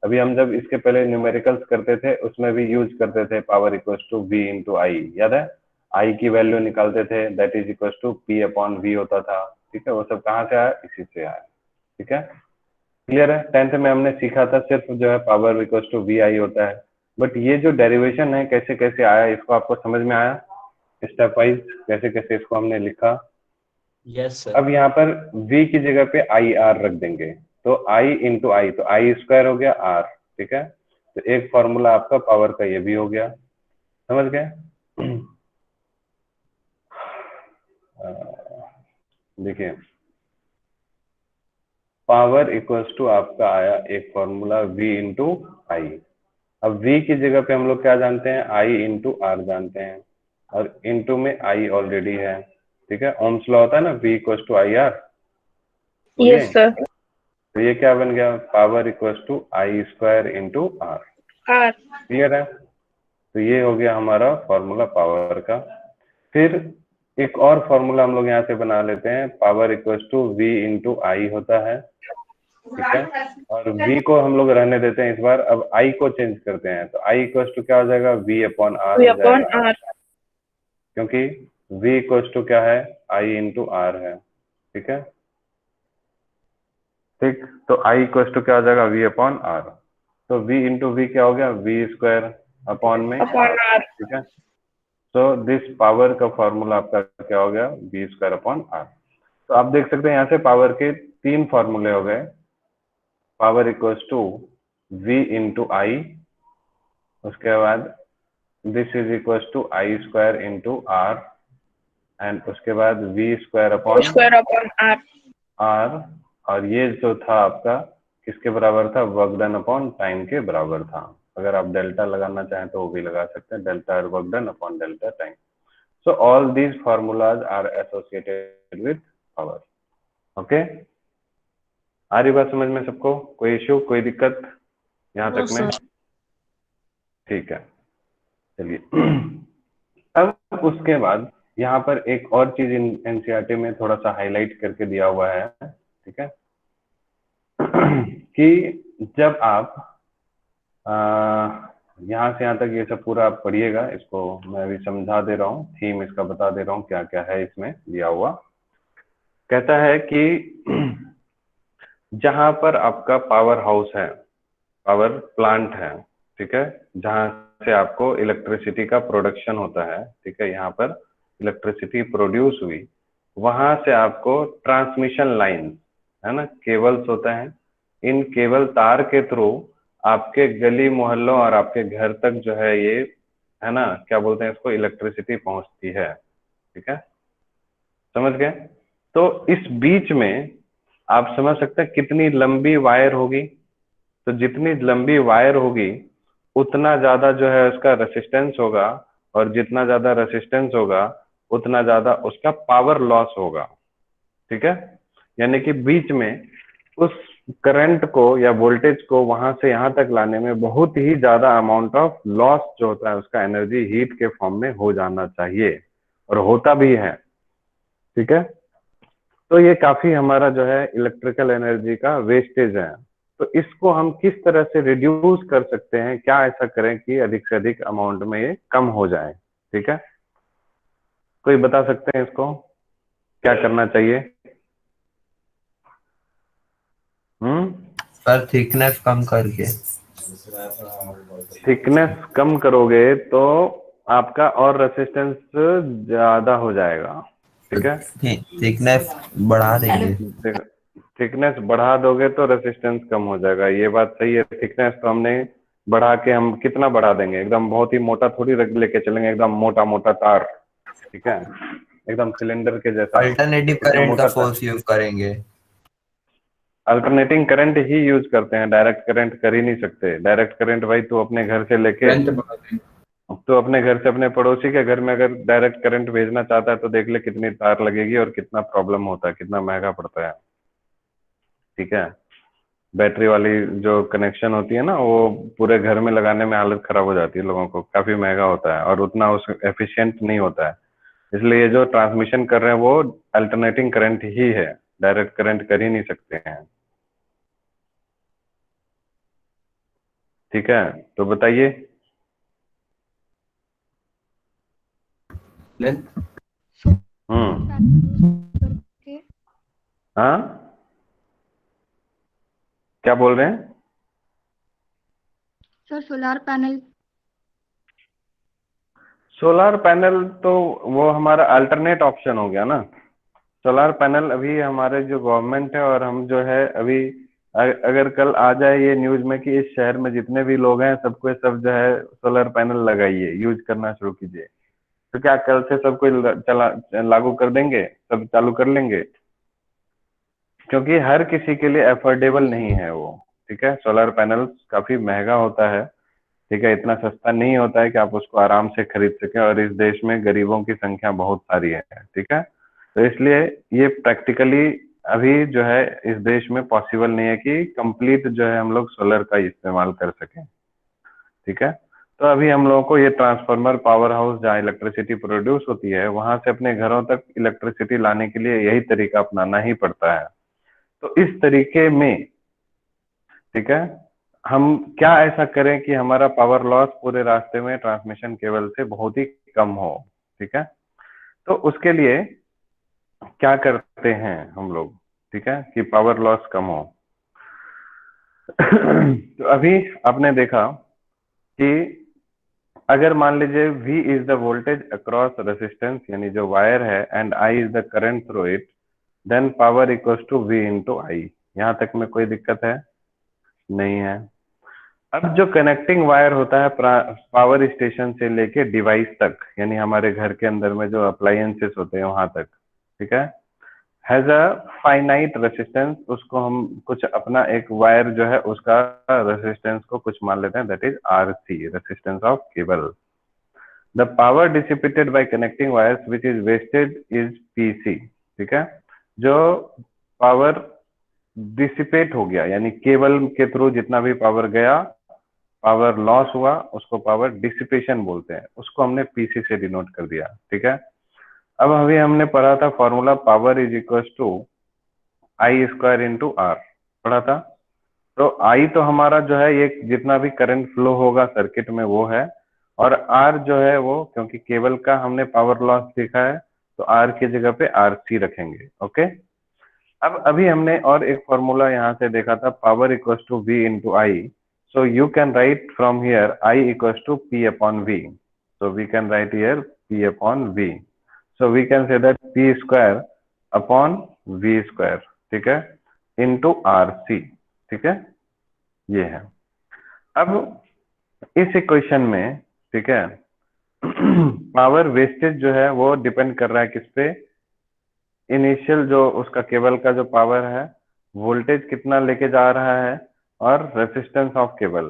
अभी हम जब इसके पहले न्यूमेरिकल्स करते थे उसमें भी यूज करते थे power equals to V into I, याद है, I की वैल्यू निकालते थे that is equals to P upon V होता था, ठीक है, वो सब कहाँ से आया, इसी से आया, ठीक है, क्लियर है। 10th में हमने सीखा था सिर्फ जो है पावर इक्वल्स टू VI होता है, बट ये जो डेरिवेशन है कैसे कैसे आया, इसको आपको समझ में आया? स्टेप वाइज कैसे कैसे इसको हमने लिखा। Yes sir. अब यहाँ पर v की जगह पे आई आर रख देंगे, तो i इंटू आई, तो आई स्क्वायर हो गया r, ठीक है। तो एक फॉर्मूला आपका पावर का ये भी हो गया, समझ गए। देखिए पावर इक्वल्स टू आपका आया एक फॉर्मूला v इंटू आई। अब v की जगह पे हम लोग क्या जानते हैं, i इंटू आर जानते हैं, और इंटू में i ऑलरेडी है, ठीक है। ओम्स लॉ होता है ना, v equals to I R. Yes, sir. तो ये क्या बन गया, power equals to I square into R. R. Clear है। तो ये हो गया हमारा फॉर्मूला पावर का। फिर एक और फॉर्मूला हम लोग यहाँ से बना लेते हैं, power equals to v into I होता है, ठीक है। और v को हम लोग रहने देते हैं इस बार, अब i को चेंज करते हैं, तो i इक्वल्स टू क्या हो जाएगा, v अपॉन आर V हो upon जाएगा, R. क्योंकि v इक्वल्स टू क्या है, i इंटू आर है, ठीक है। ठीक, तो i इक्वल्स टू क्या हो जाएगा, v अपॉन आर। तो v इंटू v क्या हो गया, v स्क्वायर अपॉन में Upon r, R. ठीक है। तो दिस पावर का फॉर्मूला आपका क्या हो गया, v स्क्वायर अपॉन आर। तो आप देख सकते हैं यहाँ से पावर के 3 फॉर्मूले हो गए, power equals to v into I, उसके बाद this is equals to I square into R, and उसके बाद v square upon Square upon R. R. और ये जो था आपका किसके बराबर था, वर्क डन अपॉन टाइम के बराबर था। अगर आप डेल्टा लगाना चाहें तो वो भी लगा सकते हैं, delta work done upon delta time. So all these formulas are associated with power. Okay, आ रही बात समझ में सबको, कोई इश्यू कोई दिक्कत यहाँ तक में? ठीक है, चलिए। अब उसके बाद यहाँ पर एक और चीज एनसीईआरटी में थोड़ा सा हाईलाइट करके दिया हुआ है, ठीक है, कि जब आप यहाँ से यहाँ तक ये सब पूरा आप पढ़िएगा, इसको मैं भी समझा दे रहा हूँ, थीम इसका बता दे रहा हूँ क्या क्या है इसमें दिया हुआ। कहता है कि जहां पर आपका पावर हाउस है, पावर प्लांट है, ठीक है, जहां से आपको इलेक्ट्रिसिटी का प्रोडक्शन होता है, ठीक है, यहाँ पर इलेक्ट्रिसिटी प्रोड्यूस हुई, वहां से आपको ट्रांसमिशन लाइन है ना, केबल्स होता है, इन केबल तार के थ्रू आपके गली मोहल्लों और आपके घर तक जो है ये है ना, क्या बोलते हैं इसको, इलेक्ट्रिसिटी पहुंचती है, ठीक है, समझ गए। तो इस बीच में आप समझ सकते हैं कितनी लंबी वायर होगी, तो जितनी लंबी वायर होगी उतना ज्यादा जो है उसका रेसिस्टेंस होगा, और जितना ज्यादा रेसिस्टेंस होगा उतना ज्यादा उसका पावर लॉस होगा, ठीक है। यानी कि बीच में उस करंट को या वोल्टेज को वहां से यहां तक लाने में बहुत ही ज्यादा अमाउंट ऑफ लॉस जो होता है उसका एनर्जी हीट के फॉर्म में हो जाना चाहिए, और होता भी है, ठीक है। तो ये काफी हमारा जो है इलेक्ट्रिकल एनर्जी का वेस्टेज है। तो इसको हम किस तरह से रिड्यूस कर सकते हैं, क्या ऐसा करें कि अधिक से अधिक अमाउंट में ये कम हो जाए, ठीक है। कोई बता सकते हैं इसको क्या करना चाहिए? पर थिकनेस कम करके। थिकनेस कम करोगे तो आपका और रेसिस्टेंस ज्यादा हो जाएगा, ठीक है। थिकनेस बढ़ा देंगे। थिकनेस बढ़ा दोगे तो रेसिस्टेंस कम हो जाएगा, ये बात सही है। थिकनेस तो हमने बढ़ा के हम कितना बढ़ा देंगे, एकदम बहुत ही मोटा थोड़ी रख लेके चलेंगे, एकदम मोटा मोटा तार, ठीक है, एकदम सिलेंडर के जैसा अल्टरनेटिव इतना करंट मोटा का तार। फोर्स यूज करेंगे। अल्टरनेटिंग करंट ही यूज करते हैं, डायरेक्ट करंट कर ही नहीं सकते। डायरेक्ट करंट भाई तू अपने घर से लेके, करंट बढ़ा देंगे। तो अपने घर से अपने पड़ोसी के घर में अगर डायरेक्ट करंट भेजना चाहता है तो देख ले कितनी तार लगेगी और कितना प्रॉब्लम होता है, कितना महंगा पड़ता है, ठीक है। बैटरी वाली जो कनेक्शन होती है ना, वो पूरे घर में लगाने में हालत खराब हो जाती है लोगों को, काफी महंगा होता है और उतना उस एफिशिएंट नहीं होता है। इसलिए जो ट्रांसमिशन कर रहे हैं वो अल्टरनेटिंग करंट ही है, डायरेक्ट करंट कर ही नहीं सकते हैं, ठीक है। तो बताइए। हाँ, क्या बोल रहे हैं? Sir solar panel. Solar panel तो वो हमारा अल्टरनेट ऑप्शन हो गया ना। सोलर पैनल अभी हमारे जो गवर्नमेंट है और हम जो है अभी अगर कल आ जाए ये न्यूज में कि इस शहर में जितने भी लोग हैं सबको सब जो है सोलर पैनल लगाइए, यूज करना शुरू कीजिए, तो क्या कल से सब कोई चला लागू कर देंगे, सब चालू कर लेंगे? क्योंकि हर किसी के लिए अफोर्डेबल नहीं है वो। ठीक है, सोलर पैनल काफी महंगा होता है। ठीक है, इतना सस्ता नहीं होता है कि आप उसको आराम से खरीद सकें, और इस देश में गरीबों की संख्या बहुत सारी है। ठीक है, तो इसलिए ये प्रैक्टिकली अभी जो है इस देश में पॉसिबल नहीं है कि कंप्लीट जो है हम लोग सोलर का इस्तेमाल कर सकें। ठीक है, तो अभी हम लोगों को ये ट्रांसफार्मर पावर हाउस जहाँ इलेक्ट्रिसिटी प्रोड्यूस होती है वहां से अपने घरों तक इलेक्ट्रिसिटी लाने के लिए यही तरीका अपनाना ही पड़ता है। तो इस तरीके में, ठीक है, हम क्या ऐसा करें कि हमारा पावर लॉस पूरे रास्ते में ट्रांसमिशन केबल से बहुत ही कम हो। ठीक है, तो उसके लिए क्या करते हैं हम लोग, ठीक है, कि पावर लॉस कम हो। तो अभी आपने देखा कि अगर मान लीजिए V is the voltage across resistance, यानी जो वायर है, and I is the current through it, then power equals to V into I. यहाँ तक में कोई दिक्कत है? नहीं है। अब जो कनेक्टिंग वायर होता है पावर स्टेशन से लेके डिवाइस तक, यानी हमारे घर के अंदर में जो अप्लायंसेस होते हैं वहां तक, ठीक है, हैज अ फाइनाइट रेसिस्टेंस। उसको हम कुछ अपना एक वायर जो है उसका रेसिस्टेंस को कुछ मान लेते हैं, that is RC, resistance of cable. The power dissipated by connecting wires which is wasted is PC। ठीक है, जो पावर डिसिपेट हो गया, यानी केबल के थ्रू जितना भी पावर गया, पावर लॉस हुआ, उसको पावर डिसिपेशन बोलते हैं, उसको हमने PC से डिनोट कर दिया। ठीक है, अब अभी हमने पढ़ा था formula power is equal to I square into R, पढ़ा था। तो आई तो हमारा जो है ये जितना भी करंट फ्लो होगा सर्किट में वो है, और आर जो है वो, क्योंकि केबल का हमने पावर लॉस देखा है तो आर की जगह पे RC रखेंगे। ओके, अब अभी हमने और एक फॉर्मूला यहाँ से देखा था, power equal to V into I. So you can write from here I equals to P upon V. So we can write here P upon V. So we can say that P square upon V square, ठीक है, into RC। ठीक है, ये है। अब इस equation में, ठीक है, पावर वेस्टेज जो है वो डिपेंड कर रहा है किस पे? इनिशियल जो उसका केबल का जो पावर है, वोल्टेज कितना लेके जा रहा है, और रेसिस्टेंस ऑफ केबल।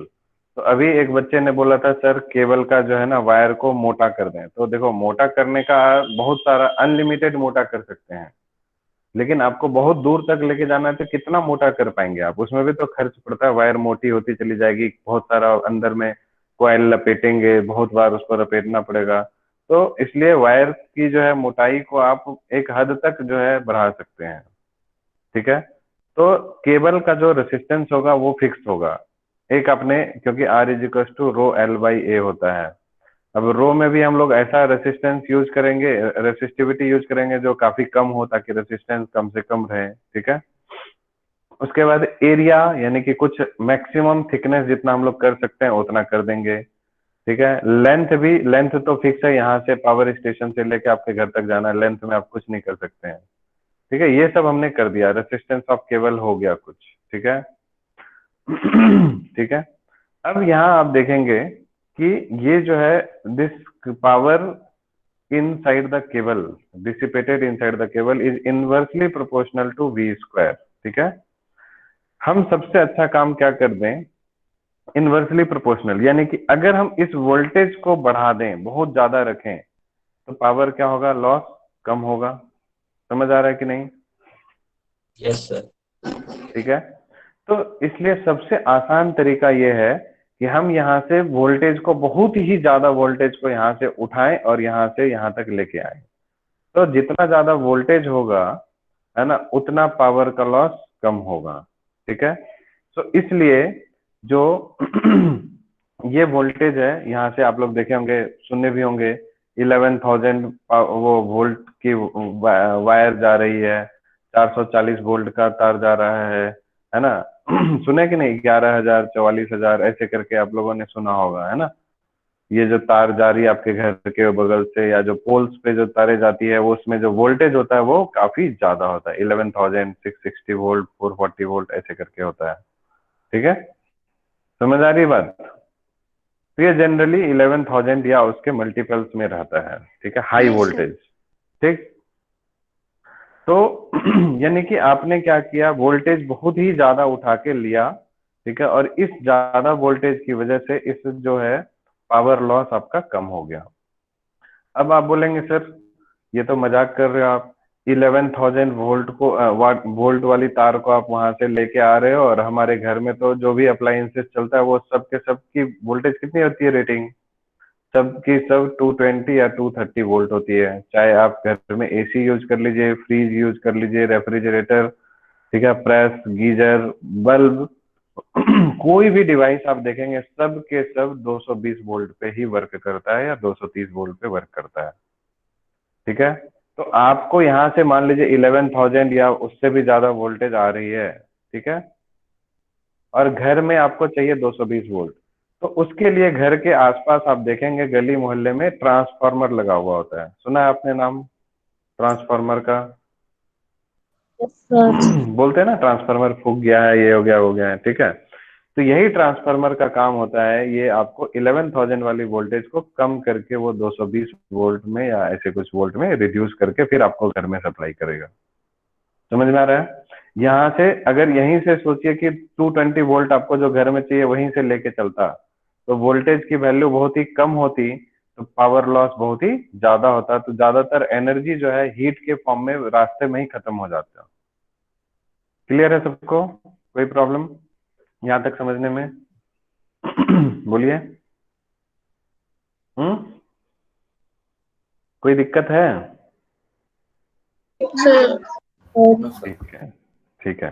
तो अभी एक बच्चे ने बोला था सर केबल का जो है ना वायर को मोटा कर दें। तो देखो, मोटा करने का बहुत सारा, अनलिमिटेड मोटा कर सकते हैं, लेकिन आपको बहुत दूर तक लेके जाना है तो कितना मोटा कर पाएंगे आप? उसमें भी तो खर्च पड़ता है, वायर मोटी होती चली जाएगी, बहुत सारा अंदर में कॉइल लपेटेंगे, बहुत बार उसको लपेटना पड़ेगा। तो इसलिए वायर की जो है मोटाई को आप एक हद तक जो है बढ़ा सकते हैं। ठीक है, तो केबल का जो रेसिस्टेंस होगा वो फिक्स होगा एक अपने, क्योंकि R is equal to rho L by A होता है। अब रो में भी हम लोग ऐसा रेसिस्टेंस यूज करेंगे, रेसिस्टिविटी यूज करेंगे जो काफी कम हो, ताकि रेसिस्टेंस कम से कम रहे। ठीक है, उसके बाद एरिया, यानी कि कुछ मैक्सिमम थिकनेस जितना हम लोग कर सकते हैं उतना कर देंगे। ठीक है, लेंथ भी, लेंथ तो फिक्स है, यहाँ से पावर स्टेशन से लेके आपके घर तक जाना है, लेंथ में आप कुछ नहीं कर सकते हैं। ठीक है, ये सब हमने कर दिया, रेसिस्टेंस ऑफ केबल हो गया कुछ। ठीक है, ठीक है, अब यहाँ आप देखेंगे कि ये जो है this power inside the cable, dissipated inside the cable is inversely proportional to V square. ठीक है, हम सबसे अच्छा काम क्या कर दें? इनवर्सली प्रोपोर्शनल, यानी कि अगर हम इस वोल्टेज को बढ़ा दें, बहुत ज्यादा रखें, तो पावर क्या होगा? लॉस कम होगा। समझ आ रहा है कि नहीं? Yes sir. ठीक है, तो इसलिए सबसे आसान तरीका यह है कि हम यहाँ से वोल्टेज को, बहुत ही ज्यादा वोल्टेज को यहाँ से उठाएं और यहाँ से यहाँ तक लेके आए। तो जितना ज्यादा वोल्टेज होगा, है ना, उतना पावर का लॉस कम होगा। ठीक है, तो इसलिए जो ये वोल्टेज है, यहाँ से आप लोग देखे होंगे, सुने भी होंगे, 11,000 वो वोल्ट की वायर जा रही है, 440 वोल्ट का तार जा रहा है ना? सुने कि नहीं? 11,000, 44,000 ऐसे करके आप लोगों ने सुना होगा, है ना? ये जो तार जा रही है आपके घर के बगल से, या जो पोल्स पे जो तारे जाती है, वो उसमें जो वोल्टेज होता है वो काफी ज्यादा होता है, 11,660 वोल्ट, 440 वोल्ट ऐसे करके होता है। ठीक है, समझ आ रही बात? तो ये जनरली 11,000 या उसके मल्टीपल्स में रहता है। ठीक है, हाई वोल्टेज। ठीक, तो यानी कि आपने क्या किया, वोल्टेज बहुत ही ज्यादा उठा के लिया। ठीक है, और इस ज्यादा वोल्टेज की वजह से इस जो है पावर लॉस आपका कम हो गया। अब आप बोलेंगे सर ये तो मजाक कर रहे हो आप, 11,000 वोल्ट को वोल्ट वाली तार को आप वहां से लेके आ रहे हो, और हमारे घर में तो जो भी अप्लायंसेस चलता है वो सब के सब की वोल्टेज कितनी होती है, रेटिंग सबकी सब 220 या 230 वोल्ट होती है। चाहे आप घर में एसी यूज कर लीजिए, फ्रिज यूज कर लीजिए, रेफ्रिजरेटर, ठीक है, प्रेस, गीजर, बल्ब, कोई भी डिवाइस आप देखेंगे सब के सब 220 वोल्ट पे ही वर्क करता है या 230 वोल्ट पे वर्क करता है। ठीक है, तो आपको यहाँ से मान लीजिए 11,000 या उससे भी ज्यादा वोल्टेज आ रही है। ठीक है, और घर में आपको चाहिए 220 वोल्ट, तो उसके लिए घर के आसपास आप देखेंगे गली मोहल्ले में ट्रांसफार्मर लगा हुआ होता है। सुना है आपने नाम ट्रांसफार्मर का? Yes, sir. बोलते हैं ना ट्रांसफार्मर फूक गया है, ये हो गया, हो गया है। ठीक है, तो यही ट्रांसफार्मर का काम होता है, ये आपको 11,000 वाली वोल्टेज को कम करके वो 220 वोल्ट में या ऐसे कुछ वोल्ट में रिड्यूस करके फिर आपको घर में सप्लाई करेगा। समझ में आ रहा है? यहाँ से अगर यहीं से सोचिए कि 220 वोल्ट आपको जो घर में चाहिए वहीं से लेके चलता, तो वोल्टेज की वैल्यू बहुत ही कम होती, तो पावर लॉस बहुत ही ज्यादा होता, तो ज्यादातर एनर्जी जो है हीट के फॉर्म में रास्ते में ही खत्म हो जाता। क्लियर है सबको? कोई प्रॉब्लम यहाँ तक समझने में? बोलिए। कोई दिक्कत है? Sir. ठीक है, ठीक है।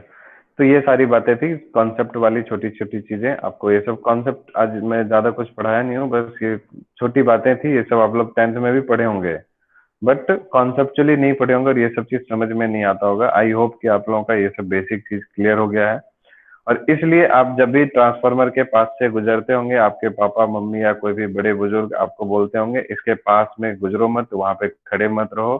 तो ये सारी बातें थी कॉन्सेप्ट वाली, छोटी छोटी चीजें। आपको ये सब कॉन्सेप्ट आज मैं ज्यादा कुछ पढ़ाया नहीं हूँ, बस ये छोटी बातें थी। ये सब आप लोग 10th में भी पढ़े होंगे, बट कॉन्सेप्चुअली नहीं पढ़े होंगे और ये सब चीज समझ में नहीं आता होगा। आई होप कि आप लोगों का ये सब बेसिक चीज क्लियर हो गया है, और इसलिए आप जब भी ट्रांसफार्मर के पास से गुजरते होंगे, आपके पापा मम्मी या कोई भी बड़े बुजुर्ग आपको बोलते होंगे इसके पास में गुजरो मत, वहां पे खड़े मत रहो,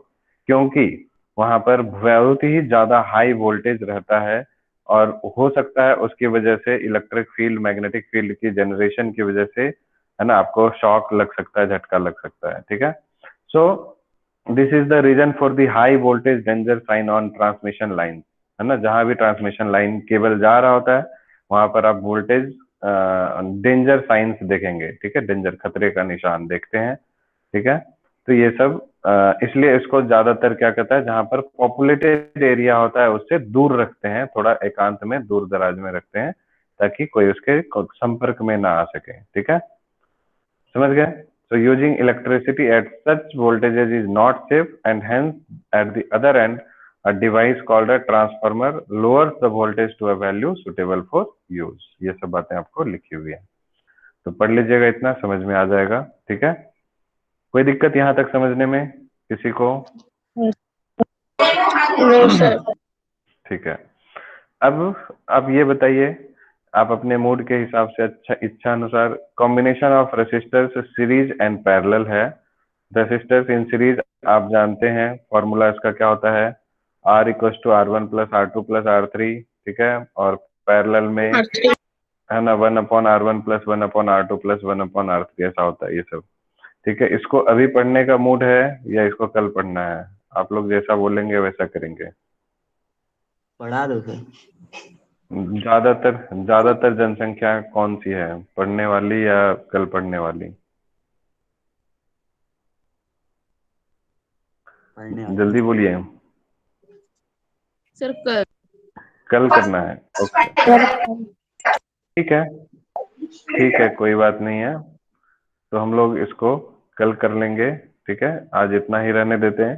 क्योंकि वहां पर बहुत ही ज्यादा हाई वोल्टेज रहता है, और हो सकता है उसकी वजह से इलेक्ट्रिक फील्ड, मैग्नेटिक फील्ड की जनरेशन की वजह से, है ना, आपको शॉक लग सकता है, झटका लग सकता है। ठीक है, so this is the reason for the high voltage danger sign on transmission line, है ना। जहां भी ट्रांसमिशन लाइन केबल जा रहा होता है वहां पर आप वोल्टेज डेंजर साइंस देखेंगे। ठीक है, डेंजर, खतरे का निशान देखते हैं। ठीक है, तो ये सब इसलिए इसको ज्यादातर क्या कहता है, जहां पर पॉपुलेटेड एरिया होता है उससे दूर रखते हैं, थोड़ा एकांत में, दूर दराज में रखते हैं, ताकि कोई उसके संपर्क में ना आ सके। ठीक है, समझ गए? So using electricity at such voltages is not safe, and hence at the other end a device called a transformer lowers the voltage to a value suitable for use। ये सब बातें आपको लिखी हुई है, तो पढ़ लीजिएगा, इतना समझ में आ जाएगा। ठीक है, कोई दिक्कत यहाँ तक समझने में किसी को? No, sir. ठीक है, अब आप ये बताइए, आप अपने मूड के हिसाब से अच्छा इच्छा अनुसार combination of resistors series and parallel है। रेसिस्टर्स इन सीरीज आप जानते हैं, फॉर्मूला इसका क्या होता है, R equal to R1 plus R2 plus R3। ठीक है, और पैरेलल में R3. है ना 1/R1 plus 1/R2 plus 1/R3 ऐसा होता है ये सब। ठीक है, इसको अभी पढ़ने का मूड है या इसको कल पढ़ना है? आप लोग जैसा बोलेंगे वैसा करेंगे। पढ़ा दो सर। ज्यादातर जनसंख्या कौन सी है, पढ़ने वाली या कल पढ़ने वाली? पढ़ने वाली। जल्दी बोलिए। Sir, sir. कल करना है? ओके, ठीक है, ठीक है, कोई बात नहीं है, तो हम लोग इसको कल कर लेंगे। ठीक है, आज इतना ही रहने देते हैं।